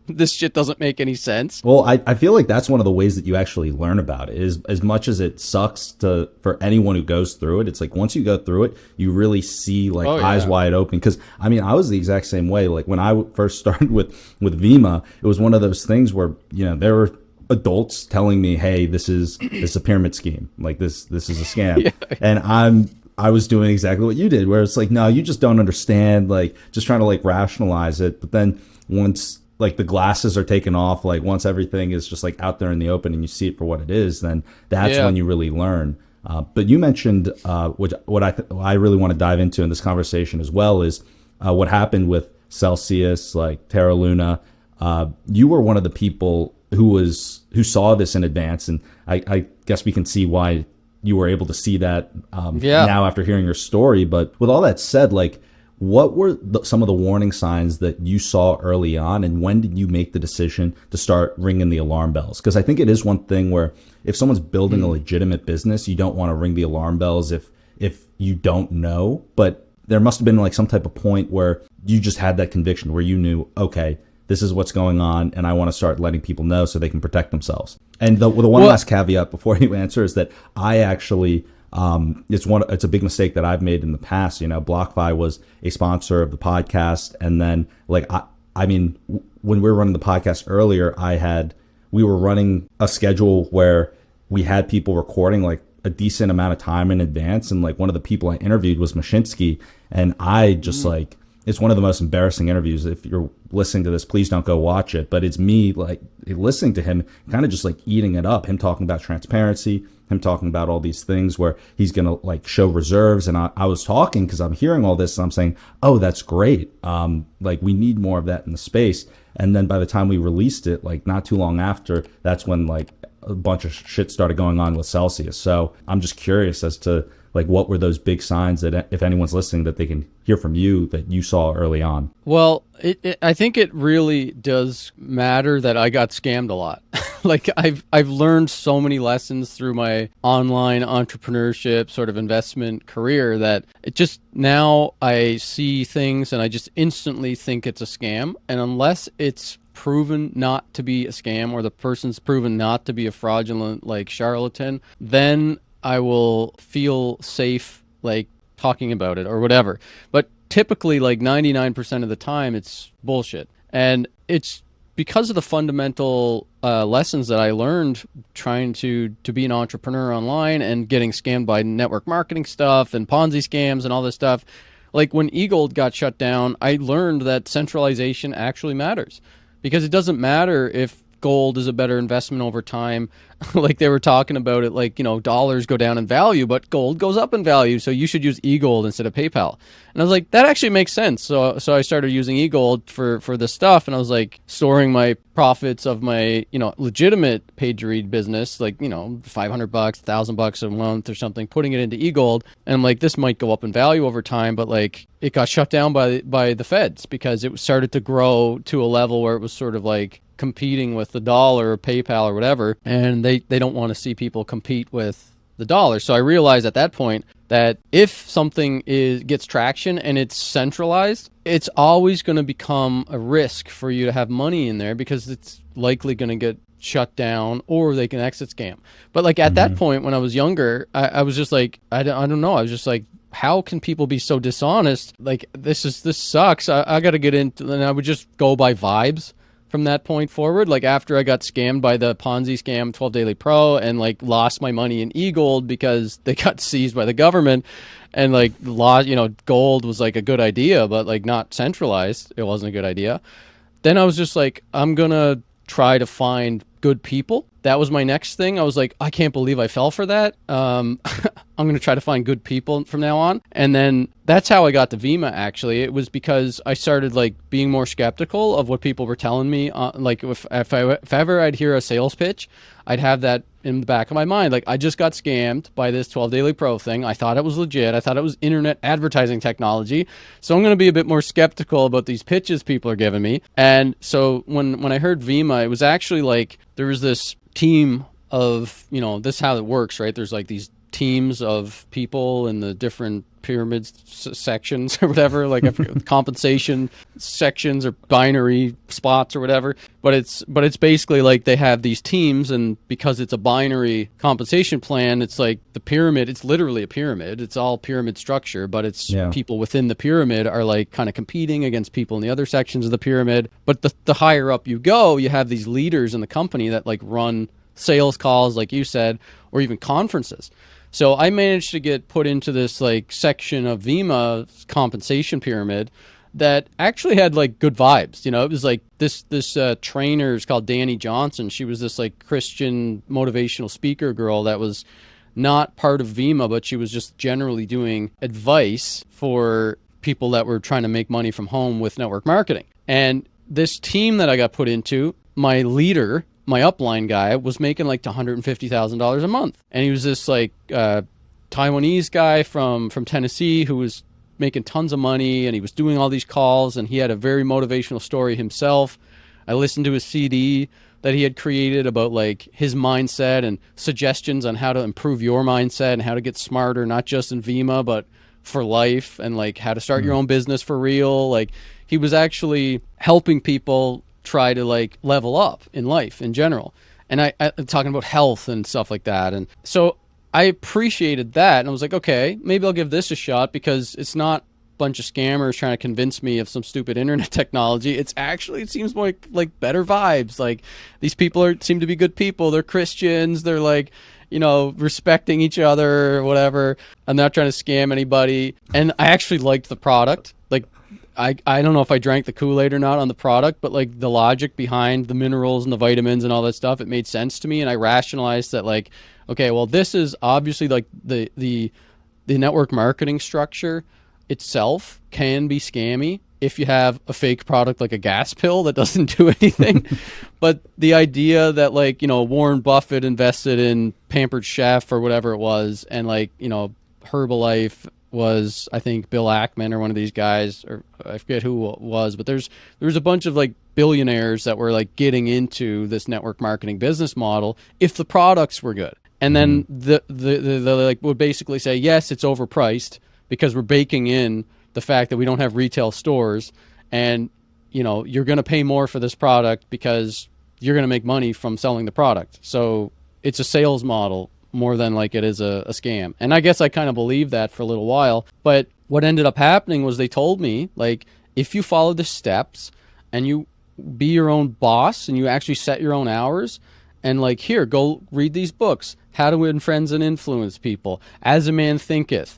this shit doesn't make any sense. Well, I feel like that's one of the ways that you actually learn about it, is as much as it sucks for anyone who goes through it. It's like once you go through it, you really see like eyes wide open. Because I mean, I was the exact same way. Like when I first started with Vima, it was one of those things where there were adults telling me, hey, this is a pyramid scheme, like this is a scam. Yeah. And I was doing exactly what you did, where it's like, no, you just don't understand, like just trying to like rationalize it. But then once like the glasses are taken off, like once everything is just like out there in the open and you see it for what it is, then that's when you really learn. But you mentioned what I really want to dive into in this conversation as well is what happened with Celsius, like Terra Luna. You were one of the people who saw this in advance, and I guess we can see why you were able to see that now after hearing your story. But with all that said, like, what were some of the warning signs that you saw early on, and when did you make the decision to start ringing the alarm bells? Because I think it is one thing where if someone's building a legitimate business, you don't want to ring the alarm bells if you don't know. But there must have been like some type of point where you just had that conviction where you knew, okay, this is what's going on, and I want to start letting people know so they can protect themselves. And the one last caveat before you answer is that I actually, it's a big mistake that I've made in the past. BlockFi was a sponsor of the podcast, and then like I mean, when we were running the podcast earlier, we were running a schedule where we had people recording like a decent amount of time in advance, and like one of the people I interviewed was Mashinsky, and I just like. It's one of the most embarrassing interviews. If you're listening to this, please don't go watch it. But it's me like listening to him, kind of just like eating it up. Him talking about transparency, him talking about all these things where he's going to like show reserves. And I was talking because I'm hearing all this and I'm saying, oh, that's great. Like we need more of that in the space. And then by the time we released it, like not too long after, that's when like a bunch of shit started going on with Celsius. So I'm just curious as to like what were those big signs that if anyone's listening that they can hear from you that you saw early on. Well, I think it really does matter that I got scammed a lot. Like I've learned so many lessons through my online entrepreneurship sort of investment career that it just now I see things and I just instantly think it's a scam. And unless it's proven not to be a scam or the person's proven not to be a fraudulent like charlatan, then I will feel safe like talking about it or whatever. But typically like 99% of the time it's bullshit. And it's because of the fundamental lessons that I learned trying to be an entrepreneur online and getting scammed by network marketing stuff and Ponzi scams and all this stuff. Like when eGold got shut down, I learned that centralization actually matters, because it doesn't matter if gold is a better investment over time. Like they were talking about it, like, you know, dollars go down in value, but gold goes up in value. So you should use eGold instead of PayPal. And I was like, that actually makes sense. So I started using eGold for this stuff. And I was like storing my profits of my, you know, legitimate paid to read business, like, you know, $500, $1,000 a month or something, putting it into eGold. And I'm like, this might go up in value over time, but like it got shut down by the feds because it started to grow to a level where it was sort of like competing with the dollar or PayPal or whatever, and they don't want to see people compete with the dollar. So I realized at that point that if something gets traction and it's centralized, it's always going to become a risk for you to have money in there because it's likely going to get shut down or they can exit scam. But like at that point when I was younger, I was just like, I don't know. I was just like, how can people be so dishonest? Like this sucks. I got to get into, and I would just go by vibes from that point forward. Like after I got scammed by the Ponzi scam 12 Daily Pro and like lost my money in eGold because they got seized by the government, and like you know, gold was like a good idea, but like not centralized. It wasn't a good idea. Then I was just like, I'm going to try to find good people. That was my next thing. I was like, I can't believe I fell for that. I'm going to try to find good people from now on. And then that's how I got to Vima, actually. It was because I started like being more skeptical of what people were telling me. Like if ever I'd hear a sales pitch, I'd have that in the back of my mind. Like I just got scammed by this 12 Daily Pro thing. I thought it was legit. I thought it was internet advertising technology. So I'm going to be a bit more skeptical about these pitches people are giving me. And so when I heard Vima, it was actually like there was this team of, you know, this is how it works, right? There's like these teams of people in the different pyramids sections or whatever, like compensation sections or binary spots or whatever. But it's basically like they have these teams, and because it's a binary compensation plan, it's like the pyramid. It's literally a pyramid. It's all pyramid structure, but it's people within the pyramid are like kind of competing against people in the other sections of the pyramid. But the higher up you go, you have these leaders in the company that like run sales calls, like you said, or even conferences. So I managed to get put into this like section of Vima's compensation pyramid that actually had like good vibes. You know, it was like this trainer is called Danny Johnson. She was this like Christian motivational speaker girl that was not part of Vima, but she was just generally doing advice for people that were trying to make money from home with network marketing. And this team that I got put into, my leader, my upline guy, was making like $150,000 a month. And he was this like Taiwanese guy from Tennessee who was making tons of money, and he was doing all these calls, and he had a very motivational story himself. I listened to his CD that he had created about like his mindset and suggestions on how to improve your mindset and how to get smarter, not just in Vima, but for life, and like how to start your own business for real. Like he was actually helping people try to like level up in life in general. And I talking about health and stuff like that. And so I appreciated that. And I was like, okay, maybe I'll give this a shot, because it's not a bunch of scammers trying to convince me of some stupid internet technology. It's actually, it seems more like better vibes. Like these people seem to be good people. They're Christians. They're like, you know, respecting each other or whatever. I'm not trying to scam anybody. And I actually liked the product. Like, I don't know if I drank the Kool-Aid or not on the product, but like the logic behind the minerals and the vitamins and all that stuff, it made sense to me. And I rationalized that like, okay, well, this is obviously like the network marketing structure itself can be scammy, if you have a fake product like a gas pill that doesn't do anything. But the idea that, like, Warren Buffett invested in Pampered Chef or whatever it was, and, like, Herbalife was, I think, Bill Ackman or one of these guys, or I forget who it was, but there's a bunch of, like, billionaires that were, like, getting into this network marketing business model if the products were good. And then the like would basically say, yes, it's overpriced because we're baking in the fact that we don't have retail stores, and you're going to pay more for this product because you're going to make money from selling the product. So it's a sales model more than like it is a scam. And I guess I kind of believed that for a little while. But what ended up happening was they told me, like, if you follow the steps and you be your own boss and you actually set your own hours, and, like, here, go read these books, How to Win Friends and Influence People, As a Man Thinketh,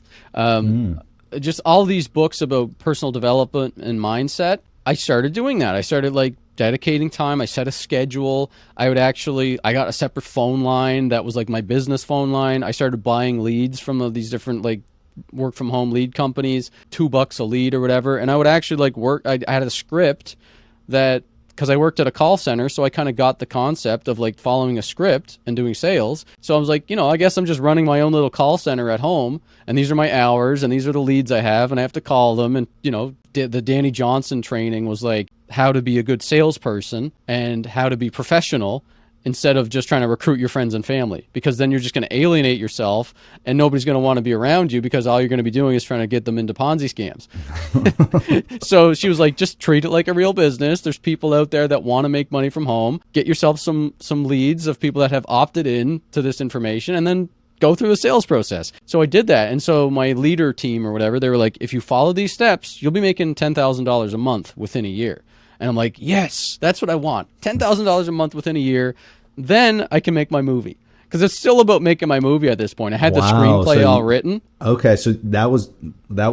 just all these books about personal development and mindset. I started doing that. I started, like, dedicating time. I set a schedule. I got a separate phone line that was like my business phone line. I started buying leads from these different, like, work from home lead companies, $2 a lead or whatever. And I would actually, like, work. I had a script that, because I worked at a call center, so I kind of got the concept of, like, following a script and doing sales. So I was like, I guess I'm just running my own little call center at home, and these are my hours, and these are the leads I have, and I have to call them. And, the Danny Johnson training was like how to be a good salesperson and how to be professional instead of just trying to recruit your friends and family, because then you're just going to alienate yourself and nobody's going to want to be around you because all you're going to be doing is trying to get them into Ponzi scams. So she was like, just treat it like a real business. There's people out there that want to make money from home. Get yourself some leads of people that have opted in to this information, and then go through the sales process. So I did that. And so my leader team or whatever, they were like, if you follow these steps, you'll be making $10,000 a month within a year. And I'm like, yes, that's what I want. $10,000 a month within a year. Then I can make my movie. Because it's still about making my movie at this point. I had the screenplay all written. Okay, so that was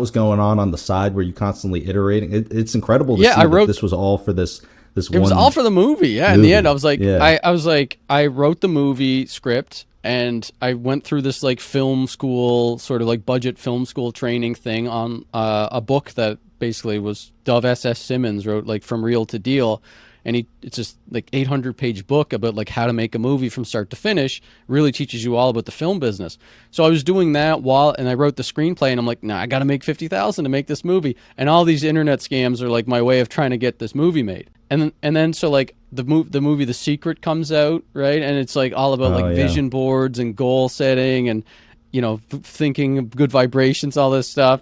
going on the side where you constantly iterating. It's incredible to see that this was all for this one. It was all for the movie. Yeah, in the end, I was like, I wrote the movie script, and I went through this, like, film school, sort of like budget film school training thing on a book that basically was Dove S.S. Simmons wrote, like, From Real to Deal. And it's just like 800-page book about, like, how to make a movie from start to finish. Really teaches you all about the film business. So I was doing that and I wrote the screenplay, and I'm like, I got to make $50,000 to make this movie. And all these internet scams are, like, my way of trying to get this movie made. And then so, like, the movie The Secret comes out, right? And it's, like, all about vision boards and goal setting and, thinking good vibrations, all this stuff.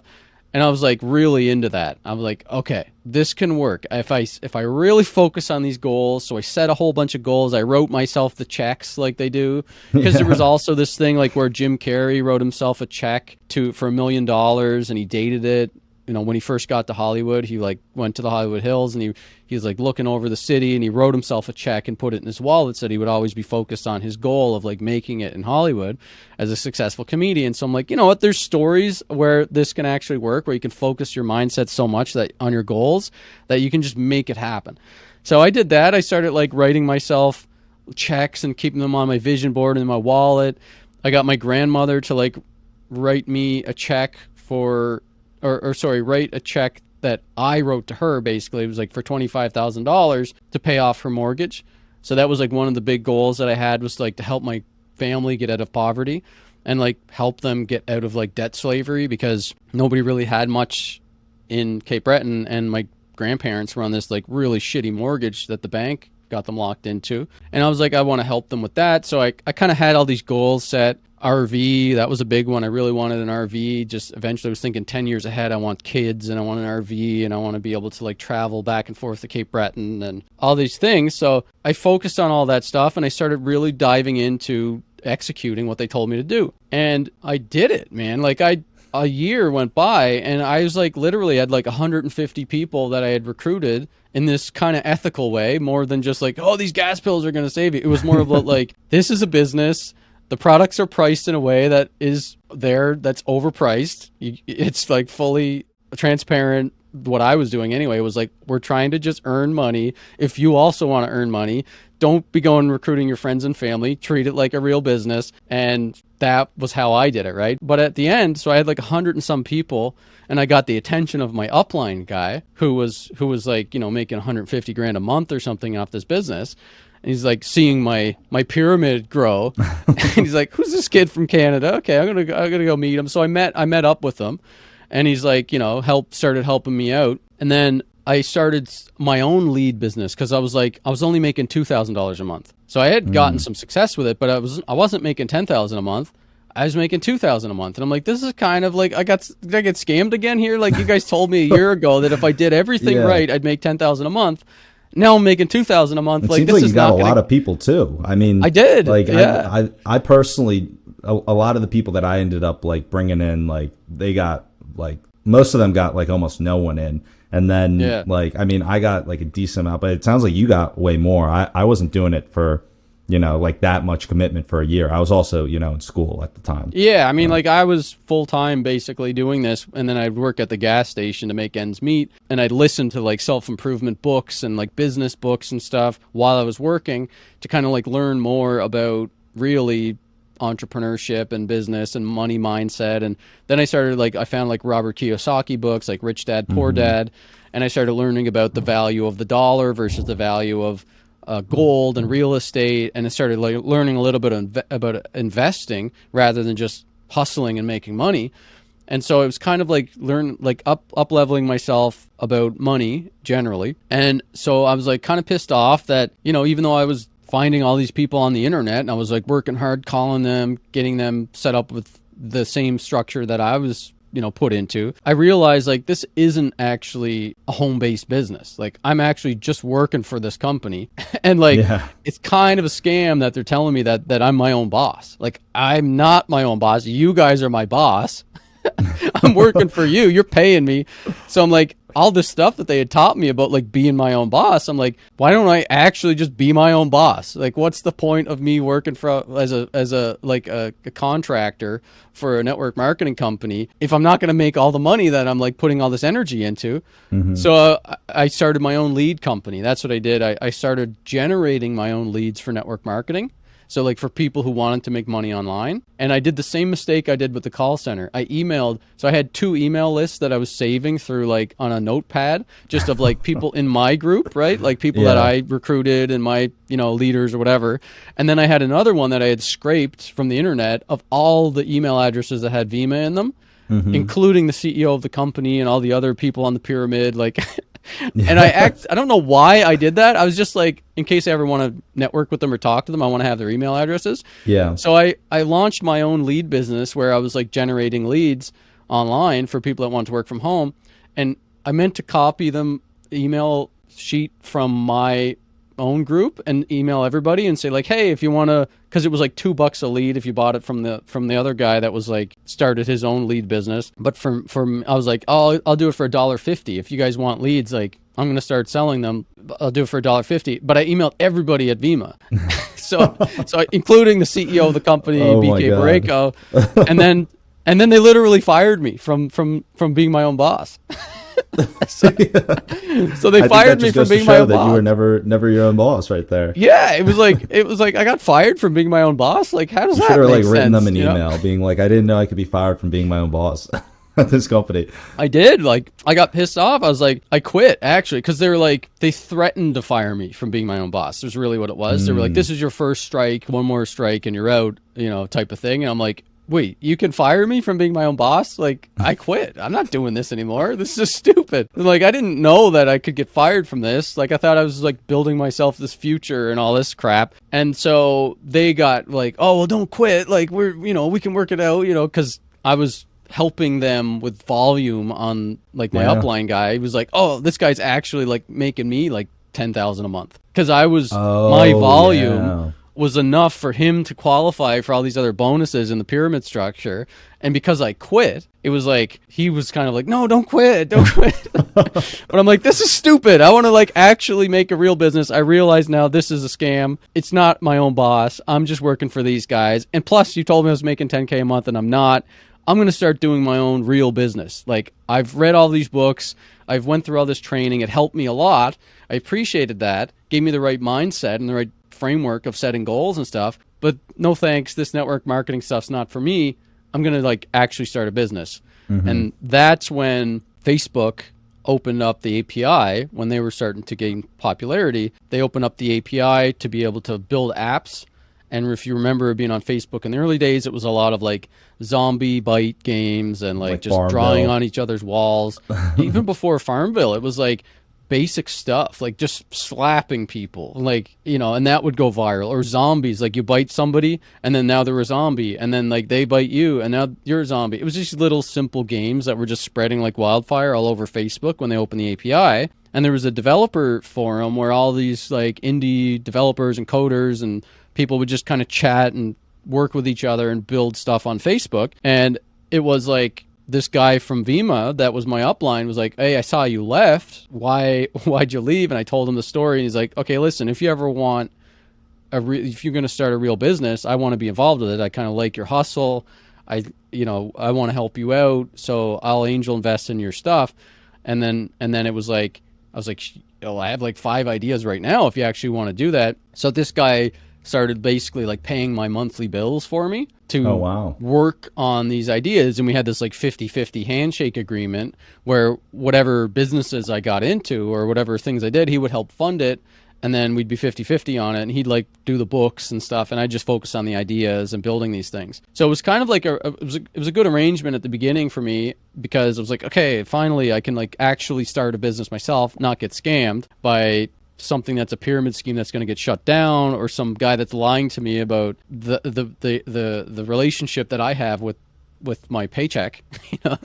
And I was, like, really into that. I was like, okay, this can work if I really focus on these goals. So I set a whole bunch of goals. I wrote myself the checks like they do, because there was also this thing, like, where Jim Carrey wrote himself a check for $1 million, and he dated it. When he first got to Hollywood, he, like, went to the Hollywood Hills, and he was, like, looking over the city, and he wrote himself a check and put it in his wallet, said he would always be focused on his goal of, like, making it in Hollywood as a successful comedian. So I'm like, you know what, there's stories where this can actually work, where you can focus your mindset so much that on your goals that you can just make it happen. So I did that. I started, like, writing myself checks and keeping them on my vision board and in my wallet. I got my grandmother to, like, write me a check write a check that I wrote to her. Basically, it was, like, for $25,000 to pay off her mortgage. So that was, like, one of the big goals that I had, was, like, to help my family get out of poverty and, like, help them get out of, like, debt slavery, because nobody really had much in Cape Breton, and my grandparents were on this, like, really shitty mortgage that the bank got them locked into. And I was like, I want to help them with that. So I kind of had all these goals set. RV, that was a big one. I really wanted an RV. Just eventually I was thinking 10 years ahead, I want kids and I want an RV and I want to be able to, like, travel back and forth to Cape Breton and all these things. So I focused on all that stuff, and I started really diving into executing what they told me to do. And I did it, man. Like, a year went by, and I was, like, literally had, like, 150 people that I had recruited in this kind of ethical way, more than just like, oh, these gas pills are going to save you. It was more of like, this is a business. The products are priced in a way that is that's overpriced. It's, like, fully transparent. What I was doing anyway was, like, we're trying to just earn money. If you also want to earn money, don't be going recruiting your friends and family. Treat it like a real business. And that was how I did it, right? But at the end, so I had like 100 and some people, and I got the attention of my upline guy who was like, you know, making 150 grand a month or something off this business. And he's like seeing my pyramid grow. And he's like, "Who's this kid from Canada? Okay, I'm gonna go meet him." So I met up with him, and he's like, you know, started helping me out. And then I started my own lead business because I was only making $2,000 a month. So I had gotten some success with it, but I wasn't making $10,000 a month. I was making $2,000 a month, and I'm like, this is kind of like, did I get scammed again here? Like, you guys told me a year ago that if I did everything right, I'd make $10,000 a month. Now I'm making $2,000 a month. It like, seems this like is you got not a lot of people too. I mean, I did. Like, yeah. I personally, a lot of the people that I ended up like bringing in, like they got like, most of them got like almost no one in. And then like, I mean, I got like a decent amount, but it sounds like you got way more. I wasn't doing it for, you know, like that much commitment for a year. I was also, you know, in school at the time. Yeah, I mean, like I was full time basically doing this, and then I'd work at the gas station to make ends meet, and I'd listen to like self-improvement books and like business books and stuff while I was working to kind of like learn more about really entrepreneurship and business and money mindset. And then I found like Robert Kiyosaki books, like Rich Dad, Poor Dad, and I started learning about the value of the dollar versus the value of gold and real estate, and I started like learning a little bit about investing rather than just hustling and making money. And so it was kind of like up leveling myself about money generally. And so I was like kind of pissed off that, you know, even though I was finding all these people on the internet and I was like working hard, calling them, getting them set up with the same structure that I was, you know, put into, I realized like this isn't actually a home-based business. Like I'm actually just working for this company. And like it's kind of a scam that they're telling me that I'm my own boss. Like I'm not my own boss. You guys are my boss. I'm working for you. You're paying me. So I'm like, all this stuff that they had taught me about like being my own boss, I'm like, why don't I actually just be my own boss? Like, what's the point of me working for as a contractor for a network marketing company if I'm not going to make all the money that I'm like putting all this energy into? So I started my own lead company. That's what I did. I started generating my own leads for network marketing. So like for people who wanted to make money online. And I did the same mistake I did with the call center. I emailed, so I had 2 email lists that I was saving through like on a notepad, just of like people in my group, right? Like people that I recruited and my, you know, leaders or whatever. And then I had another one that I had scraped from the internet of all the email addresses that had Vima in them, including the CEO of the company and all the other people on the pyramid. Like, and I don't know why I did that. I was just like, in case I ever want to network with them or talk to them, I want to have their email addresses. Yeah. So I launched my own lead business where I was like generating leads online for people that want to work from home. And I meant to copy them email sheet from my own group and email everybody and say like, hey, if you want to, because it was like $2 a lead if you bought it from the other guy that was like started his own lead business. But from I was like, oh, I'll do it for $1.50 if you guys want leads. Like I'm gonna start selling them. I'll do it for $1.50. But I emailed everybody at Vima, so including the CEO of the company, BK Borrego, and then they literally fired me from being my own boss. So they fired me from being my own boss. You were never your own boss, right there. Yeah, it was like I got fired from being my own boss. Like, how does that make sense? You should have like written them an email, being like, I didn't know I could be fired from being my own boss at this company. I did. Like, I got pissed off. I was like, I quit actually, because they threatened to fire me from being my own boss. That's really what it was. They were like, this is your first strike, one more strike, and you're out. You know, type of thing. And I'm like, wait, you can fire me from being my own boss? Like, I quit. I'm not doing this anymore. This is stupid. Like, I didn't know that I could get fired from this. Like, I thought I was like building myself this future and all this crap. And so they got like, oh, well, don't quit. Like, we can work it out, because I was helping them with volume on like my upline guy. He was like, oh, this guy's actually like making me like $10,000 a month. Because my volume was enough for him to qualify for all these other bonuses in the pyramid structure. And because I quit, it was like, he was kind of like, no, don't quit. But I'm like, this is stupid. I want to like actually make a real business. I realize now this is a scam. It's not my own boss. I'm just working for these guys. And plus you told me I was making 10K a month and I'm not. I'm going to start doing my own real business. Like, I've read all these books. I've went through all this training. It helped me a lot. I appreciated that. Gave me the right mindset and the right framework of setting goals and stuff. but no thanks. This network marketing stuff's not for me. I'm going to like actually start a business. And that's when Facebook opened up the API. When they were starting to gain popularity, they opened up the API to be able to build apps. And if you remember being on Facebook in the early days, it was a lot of like zombie bite games and like just Farmville. drawing on each other's walls. Even before Farmville, it was like basic stuff, like just slapping people, like, you know, and that would go viral. Or zombies, like you bite somebody and then now they're a zombie, and then like they bite you and now you're a zombie. It was just little simple games that were just spreading like wildfire all over Facebook when they opened the API. And there was a developer forum where all these like indie developers and coders and people would just kind of chat and work with each other and build stuff on Facebook. And it was like this guy from Vima that was my upline was like, hey, I saw you left. Why'd you leave? And I told him the story. And he's like, okay, listen, if you ever want if you're going to start a real business, I want to be involved with it. I kind of like your hustle. I want to help you out. So I'll angel invest in your stuff. And then it was like, I was like, oh, I have like 5 ideas right now if you actually want to do that. So this guy started basically like paying my monthly bills for me to work on these ideas. And we had this like 50-50 handshake agreement where whatever businesses I got into or whatever things I did, he would help fund it. And then we'd be 50-50 on it, and he'd like do the books and stuff, and I just focus on the ideas and building these things. So it was kind of like it was a good arrangement at the beginning for me, because I was like, okay, finally I can like actually start a business myself, not get scammed by something that's a pyramid scheme that's going to get shut down, or some guy that's lying to me about the relationship that I have with my paycheck. You know?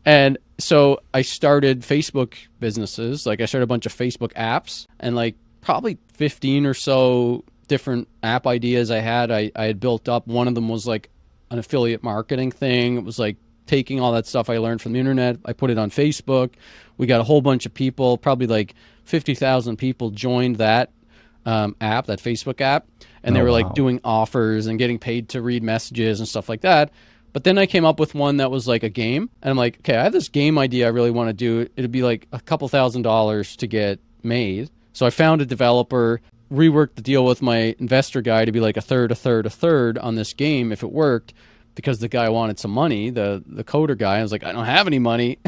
And so I started Facebook businesses. Like I started a bunch of Facebook apps, and like probably 15 or so different app ideas I had built up. One of them was like an affiliate marketing thing. It was like taking all that stuff I learned from the internet, I put it on Facebook. We got a whole bunch of people, probably like 50,000 people joined that app, that Facebook app. And they were like doing offers and getting paid to read messages and stuff like that. But then I came up with one that was like a game. And I'm like, okay, I have this game idea I really want to do. It'd be like a couple $1,000s to get made. So I found a developer, reworked the deal with my investor guy to be like a third on this game if it worked, because the guy wanted some money, the coder guy. I was like, I don't have any money.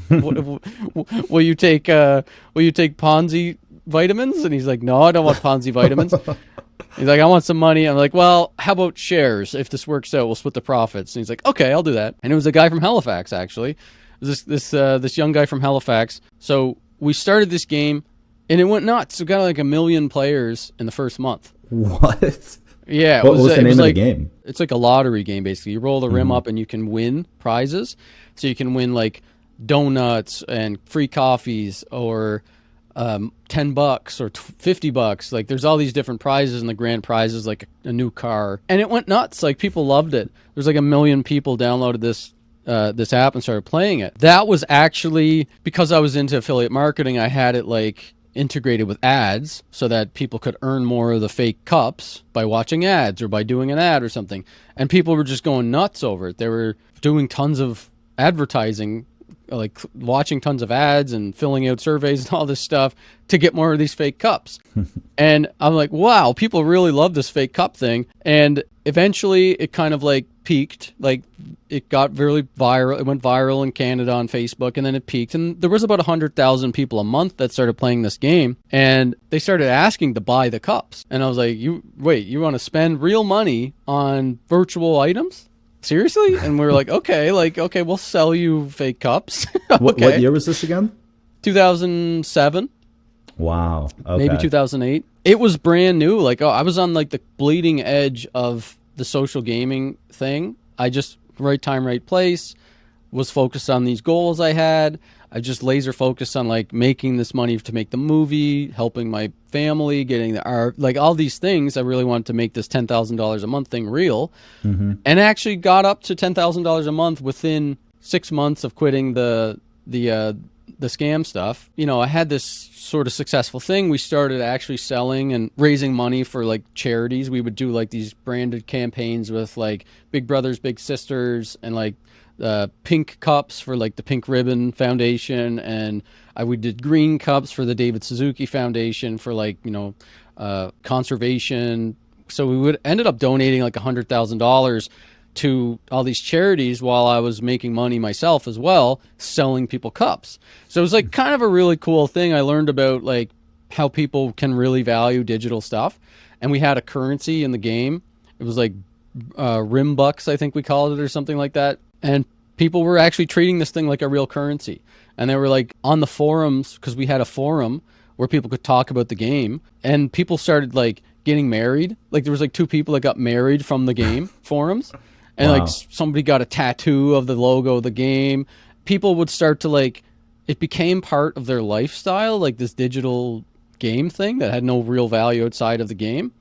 Will you take Ponzi vitamins? And he's like, no, I don't want Ponzi vitamins. He's like, I want some money. I'm like, well, how about shares? If this works out, we'll split the profits. And he's like, okay, I'll do that. And it was a guy from Halifax, actually. This young guy from Halifax. So we started this game, and it went nuts. We got like 1 million players in the first month. What? Yeah. What was the name of the game? It's like a lottery game, basically. You roll the rim up, and you can win prizes. So you can win like donuts and free coffees, or $10 or $50. Like there's all these different prizes, and the grand prize is like a new car. And it went nuts. Like people loved it. There's like 1 million people downloaded this app and started playing it. That was actually because I was into affiliate marketing. I had it like integrated with ads so that people could earn more of the fake cups by watching ads or by doing an ad or something. And people were just going nuts over it. They were doing tons of advertising, like watching tons of ads and filling out surveys and all this stuff to get more of these fake cups. And I'm like, wow, people really love this fake cup thing. And eventually it kind of like peaked. Like it got really viral. It went viral in Canada on Facebook, and then it peaked. And there was about 100,000 people a month that started playing this game, and they started asking to buy the cups. And I was like, you want to spend real money on virtual items? Seriously? And we were like, okay, we'll sell you fake cups. Okay. What year was this again? 2007. Wow. Okay. Maybe 2008. It was brand new. Like, I was on like the bleeding edge of the social gaming thing. I just, right time, right place, was focused on these goals I had. I just laser focused on like making this money to make the movie, helping my family, getting the art, like all these things. I really wanted to make this $10,000 a month thing real, and actually got up to $10,000 a month within 6 months of quitting the scam stuff. You know, I had this sort of successful thing. We started actually selling and raising money for like charities. We would do like these branded campaigns with like Big Brothers Big Sisters and like pink cups for like the Pink Ribbon Foundation, and we did green cups for the David Suzuki Foundation for like, you know, conservation So we would ended up donating like $100,000 to all these charities while I was making money myself as well, selling people cups. So it was like kind of a really cool thing. I learned about like how people can really value digital stuff. And we had a currency in the game. It was like rim bucks, I think we called it, or something like that. And people were actually treating this thing like a real currency. And they were like on the forums, because we had a forum where people could talk about the game, and people started like getting married. Like there was like two people that got married from the game forums, and Wow. like somebody got a tattoo of the logo of the game. People would start to like, it became part of their lifestyle, like this digital game thing that had no real value outside of the game.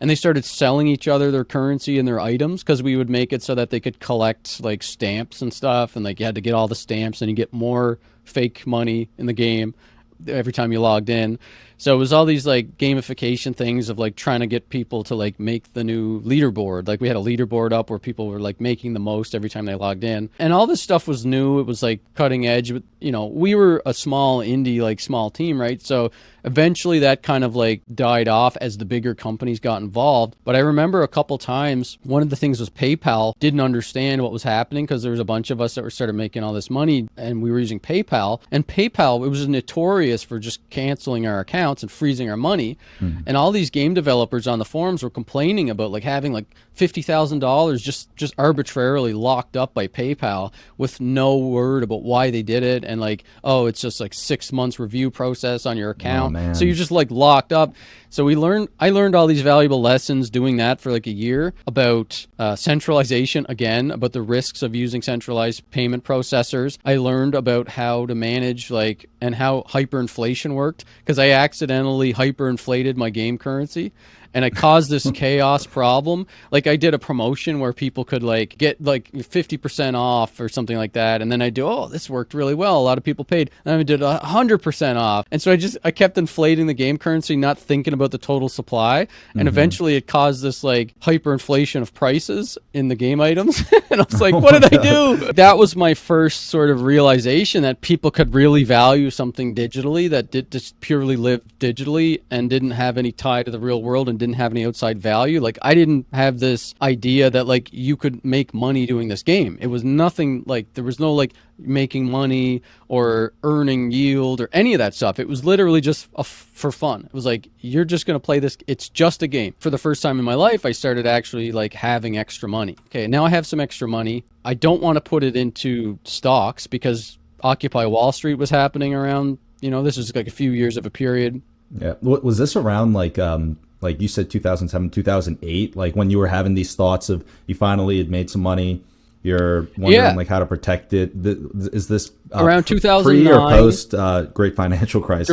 And they started selling each other their currency and their items, because we would make it so that they could collect like stamps and stuff, and like you had to get all the stamps and you get more fake money in the game every time you logged in. So it was all these like gamification things of like trying to get people to like make the new leaderboard. Like we had a leaderboard up where people were like making the most every time they logged in. And all this stuff was new. It was like cutting edge. But, you know, we were a small indie, like small team, right? So eventually that kind of like died off as the bigger companies got involved. But I remember a couple times, one of the things was PayPal didn't understand what was happening, because there was a bunch of us that were started making all this money and we were using PayPal. And PayPal, it was notorious for just canceling our accounts and freezing our money. And all these game developers on the forums were complaining about like having like $50,000 just arbitrarily locked up by PayPal with no word about why they did it. And like, oh, it's just like 6 months review process on your account. man. So you're just like locked up. So I learned all these valuable lessons doing that for like a year about centralization, again, about the risks of using centralized payment processors. I learned about how to manage like, and how hyperinflation worked, because I accidentally hyperinflated my game currency. And I caused this chaos problem. Like I did a promotion where people could like get like 50% off or something like that. And then I do, oh, this worked really well. A lot of people paid. And I did 100% off. And so I kept inflating the game currency, not thinking about the total supply. And eventually it caused this like hyperinflation of prices in the game items. And I was like, what did I do? That was my first sort of realization that people could really value something digitally that did just purely live digitally and didn't have any tie to the real world and didn't have any outside value. Like I didn't have this idea that like you could make money doing this game. It was nothing like, there was no like making money or earning yield or any of that stuff. It was literally just for fun. It was like, you're just going to play this. It's just a game. For the first time in my life, I started actually like having extra money. Okay, now I have some extra money. I don't want to put it into stocks because Occupy Wall Street was happening around, you know, this was like a few years of a period. Yeah. Was this around like you said 2007, 2008, like when you were having these thoughts of you finally had made some money, you're wondering like how to protect it? Is this around 2009, pre or post great financial crisis?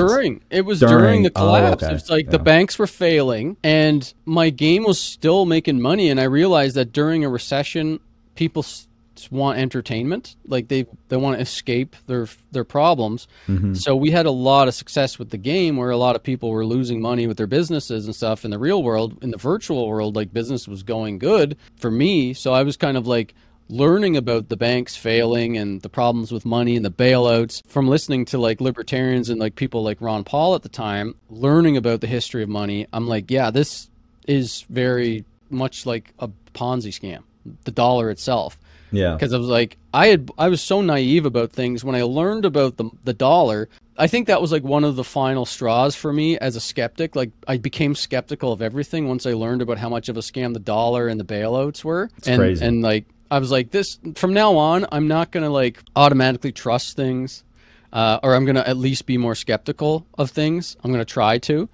It was during the collapse. Oh, okay. It's like the banks were failing and my game was still making money. And I realized that during a recession, people want entertainment, like they want to escape their problems. So we had a lot of success with the game where a lot of people were losing money with their businesses and stuff. In the real world, in the virtual world, like business was going good for me. So I was kind of like learning about the banks failing and the problems with money and the bailouts from listening to like libertarians and like people like Ron Paul at the time, learning about the history of money. I'm like, yeah, this is very much like a Ponzi scam, the dollar itself. Yeah. Because I was like, I was so naive about things. When I learned about the dollar, I think that was like one of the final straws for me as a skeptic. Like I became skeptical of everything once I learned about how much of a scam the dollar and the bailouts were. It's crazy. And like, I was like, this, from now on, I'm not going to like automatically trust things, or I'm going to at least be more skeptical of things. I'm going to try to.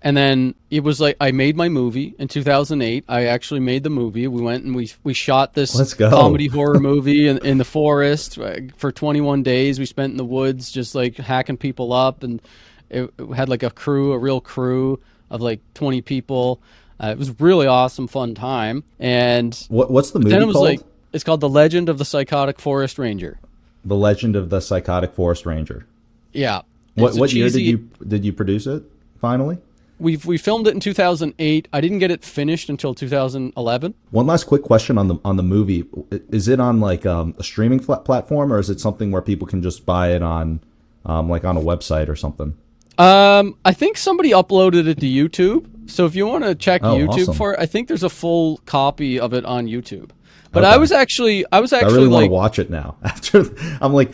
And then it was like, I made my movie in 2008. I actually made the movie. We went and we shot this comedy horror movie in the forest for 21 days. We spent in the woods just like hacking people up. And it had like a real crew of like 20 people. It was really awesome, fun time. And what's the movie then it was called? like, it's called The Legend of the Psychotic Forest Ranger. The Legend of the Psychotic Forest Ranger. Yeah. What year did you produce it finally? We filmed it in 2008. I didn't get it finished until 2011. One last quick question on the movie: is it on like a streaming platform, or is it something where people can just buy it on like on a website or something? I think somebody uploaded it to YouTube, So if you want to check Oh, YouTube awesome. for it, I think there's a full copy of it on YouTube. But Okay. I was I actually really want to like watch it now. After I'm like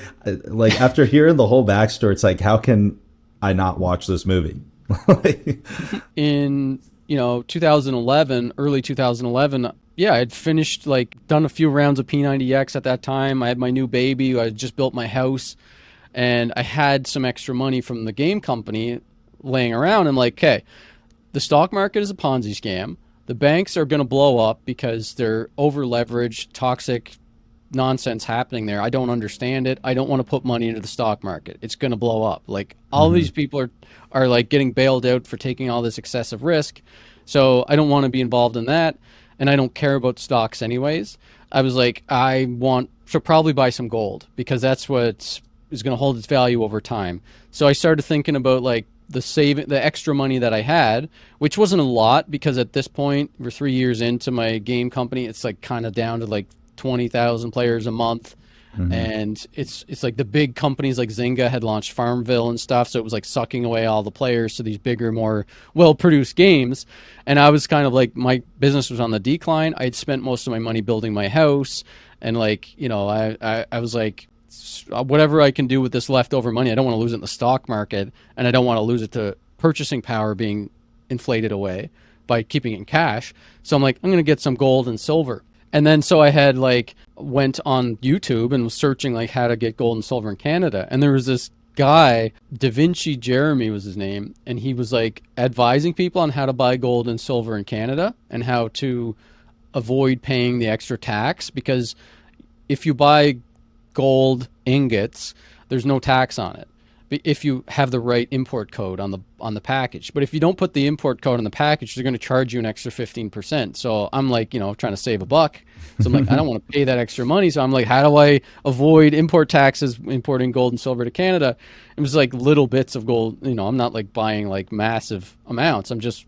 after hearing the whole backstory, it's like, how can I not watch this movie? in 2011, early 2011. Yeah, I'd finished, like, done a few rounds of P90X at that time. I had my new baby. I had just built my house, and I had some extra money from the game company laying around. I'm like, okay, the stock market is a Ponzi scam. The banks are going to blow up because they're over leveraged, toxic nonsense happening there. I don't understand it. I don't want to put money into the stock market. It's going to blow up. Like, all Hmm. these people are like getting bailed out for taking all this excessive risk. So I don't want to be involved in that, and I don't care about stocks anyways. I was like, I want to probably buy some gold because that's what is going to hold its value over time. So I started thinking about, like, the extra money that I had, which wasn't a lot because at this point we're 3 years into my game company. It's like kind of down to like 20,000 players a month. Hmm. And it's like the big companies like Zynga had launched Farmville and stuff, so it was like sucking away all the players to these bigger, more well-produced games. And I was kind of like, my business was on the decline. I had spent most of my money building my house, and, like, I was like, whatever I can do with this leftover money, I don't want to lose it in the stock market, and I don't want to lose it to purchasing power being inflated away by keeping it in cash. So I'm like, I'm going to get some gold and silver. And then so I had, like, went on YouTube and was searching, like, how to get gold and silver in Canada. And there was this guy, Da Vinci Jeremy was his name, and he was like advising people on how to buy gold and silver in Canada and how to avoid paying the extra tax, because if you buy gold ingots, there's no tax on it if you have the right import code on the package. But if you don't put the import code on the package, they're going to charge you an extra 15%. So I'm like, trying to save a buck. So I'm like, I don't want to pay that extra money. So I'm like, how do I avoid import taxes importing gold and silver to Canada? It was like little bits of gold. I'm not like buying like massive amounts. I just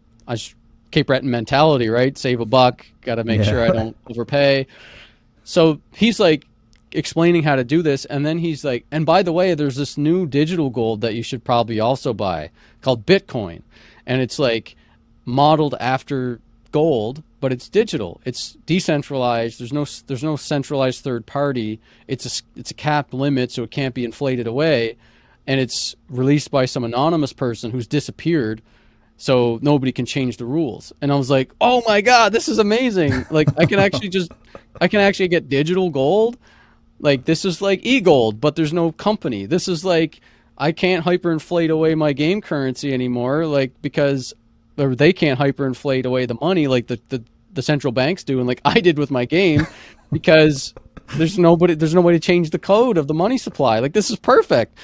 Cape Breton mentality, right? Save a buck. Got to make sure I Yeah. don't overpay. So he's like explaining how to do this, and then he's like, and by the way, there's this new digital gold that you should probably also buy called Bitcoin, and it's like modeled after gold, but it's digital. It's decentralized. There's no centralized third party. It's a capped limit, so it can't be inflated away, and it's released by some anonymous person who's disappeared, so nobody can change the rules. And I was like, oh my god, this is amazing. Like, I can actually get digital gold. Like, this is like e-gold, but there's no company. This is like, I can't hyperinflate away my game currency anymore, like, because, or they can't hyperinflate away the money like the central banks do, and like I did with my game, because there's nobody to change the code of the money supply. Like, this is perfect.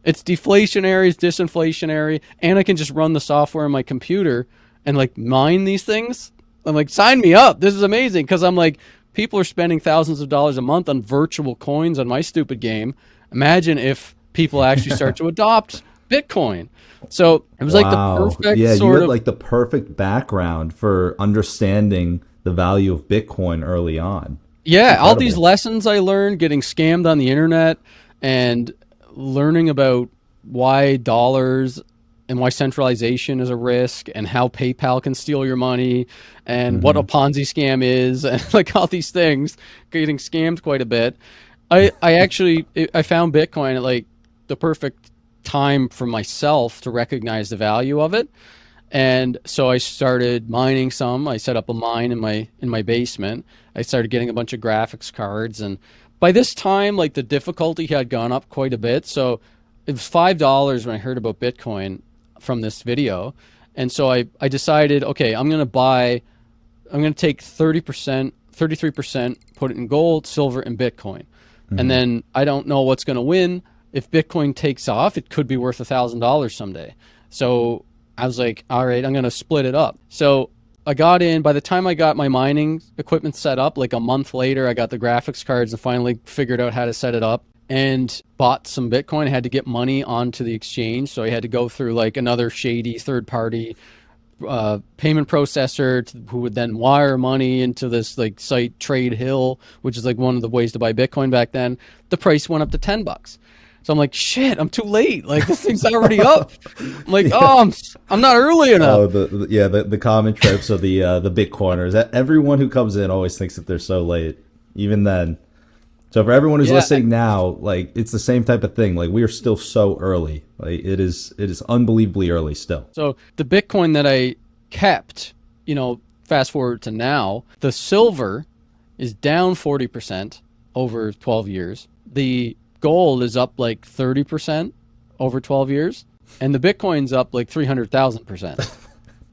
It's deflationary, it's disinflationary, and I can just run the software on my computer and, like, mine these things. I'm like, sign me up. This is amazing, because I'm like, people are spending thousands of dollars a month on virtual coins on my stupid game. Imagine if people actually start to adopt Bitcoin. So it was like the Wow. perfect Yeah, you sort had of, like the perfect background for understanding the value of Bitcoin early on. It's yeah, all these incredible. lessons I learned getting scammed on the internet, and learning about why dollars and why centralization is a risk, and how PayPal can steal your money, and what a Hmm. Ponzi scam is, and like all these things, getting scammed quite a bit. I found Bitcoin at, like, the perfect time for myself to recognize the value of it. And so I started mining some. I set up a mine in my basement. I started getting a bunch of graphics cards, and by this time, like, the difficulty had gone up quite a bit. So it was $5 when I heard about Bitcoin from this video. And so I decided, okay, I'm gonna take 30%, 33%, put it in gold, silver, and Bitcoin. And Hmm. then I don't know what's gonna win. If Bitcoin takes off, it could be worth $1,000 someday. So I was like, all right, I'm gonna split it up. So I got in. By the time I got my mining equipment set up, like a month later, I got the graphics cards and finally figured out how to set it up and bought some Bitcoin. I had to get money onto the exchange, so I had to go through like another shady third party payment processor who would then wire money into this like site Trade Hill, which is like one of the ways to buy Bitcoin back then. The price went up to $10. So I'm like, shit, I'm too late. Like this thing's already up. I'm like, oh, I'm not early enough. Oh, the common tropes of the Bitcoiners. Everyone who comes in always thinks that they're so late, even then. So for everyone who's listening now, like it's the same type of thing. Like we are still so early. Like it is unbelievably early still. So the Bitcoin that I kept, fast forward to now, the silver is down 40% over 12 years. The gold is up like 30% over 12 years. And the Bitcoin's up like 300,000%.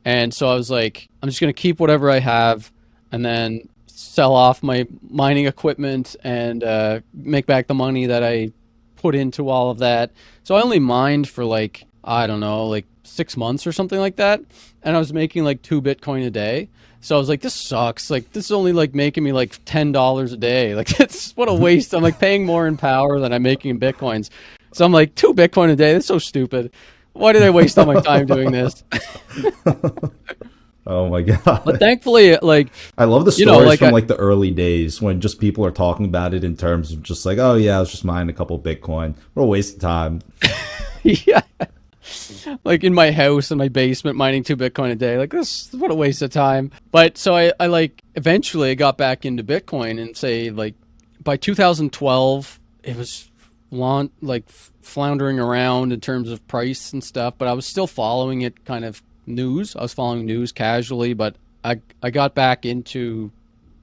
And so I was like, I'm just going to keep whatever I have and then sell off my mining equipment and make back the money that I put into all of that. So I only mined for like, I don't know, like 6 months or something like that. And I was making like 2 Bitcoin a day. So I was like, this sucks. Like, this is only like making me like $10 a day. Like, it's what a waste. I'm like paying more in power than I'm making in Bitcoins. So I'm like, 2 Bitcoin a day. That's so stupid. Why did I waste all my time doing this? Oh my God. But thankfully, like, I love the stories from like the early days when just people are talking about it in terms of just like, oh yeah, I was just mining a couple of Bitcoin. What a waste of time. Yeah. Like in my house in my basement mining 2 Bitcoin a day. Like this, what a waste of time. But so I like eventually I got back into Bitcoin and say like by 2012 it was floundering around in terms of price and stuff, but I was still following it kind of news. I was following news casually, but I got back into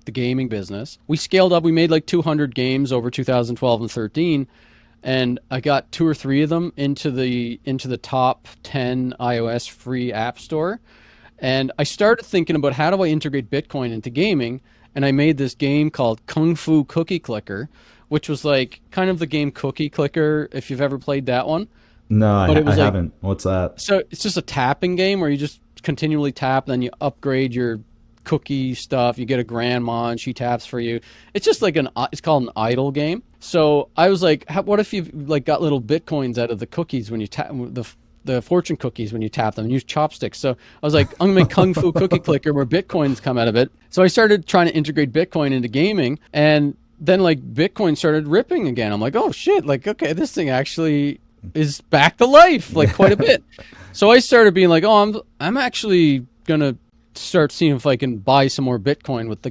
the gaming business. We scaled up. We made like 200 games over 2012 and 13. And I got 2 or 3 of them into the top 10 iOS free app store. And I started thinking about how do I integrate Bitcoin into gaming. And I made this game called Kung Fu Cookie Clicker, which was like kind of the game Cookie Clicker, if you've ever played that one. No, I haven't. What's that? So it's just a tapping game where you just continually tap, then you upgrade your cookie stuff. You get a grandma and she taps for you. It's just like it's called an idle game. So I was like, what if you've like got little Bitcoins out of the cookies when you tap the fortune cookies when you tap them and use chopsticks. So I was like, I'm gonna make Kung Fu Cookie Clicker where Bitcoins come out of it. So I started trying to integrate Bitcoin into gaming, and then like Bitcoin started ripping again. I'm like, oh shit, like okay, this thing actually is back to life, like quite a bit. So I started being like, oh, I'm actually gonna start seeing if I can buy some more Bitcoin with the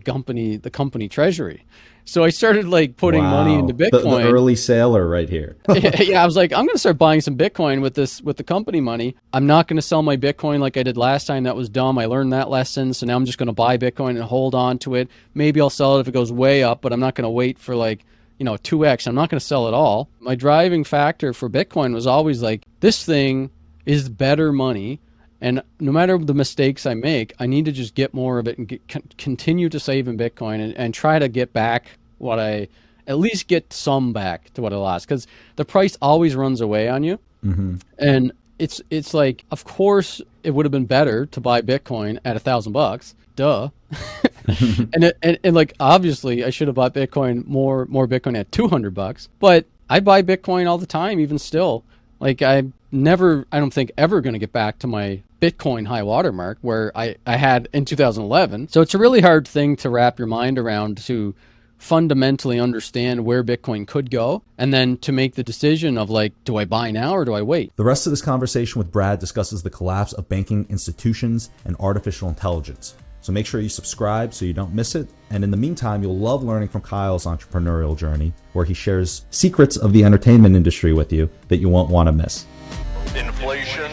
company treasury. So I started like putting money into Bitcoin. The early sailor right here. Yeah, I was like, I'm going to start buying some Bitcoin with the company money. I'm not going to sell my Bitcoin like I did last time. That was dumb. I learned that lesson. So now I'm just going to buy Bitcoin and hold on to it. Maybe I'll sell it if it goes way up, but I'm not going to wait for like, 2x. I'm not going to sell it all. My driving factor for Bitcoin was always like, this thing is better money. And no matter the mistakes I make, I need to just get more of it and continue to save in Bitcoin and try to get back at least get some back to what I lost. Because the price always runs away on you. Mm-hmm. And it's like, of course, it would have been better to buy Bitcoin at $1,000. Duh. and like, obviously, I should have bought Bitcoin, more Bitcoin at $200. But I buy Bitcoin all the time, even still. Like, I don't think ever going to get back to my Bitcoin high water mark where I had in 2011. So it's a really hard thing to wrap your mind around, to fundamentally understand where Bitcoin could go and then to make the decision of like, do I buy now or do I wait? The rest of this conversation with Brad discusses the collapse of banking institutions and artificial intelligence. So make sure you subscribe so you don't miss it. And in the meantime, you'll love learning from Kyle's entrepreneurial journey, where he shares secrets of the entertainment industry with you that you won't want to miss. Inflation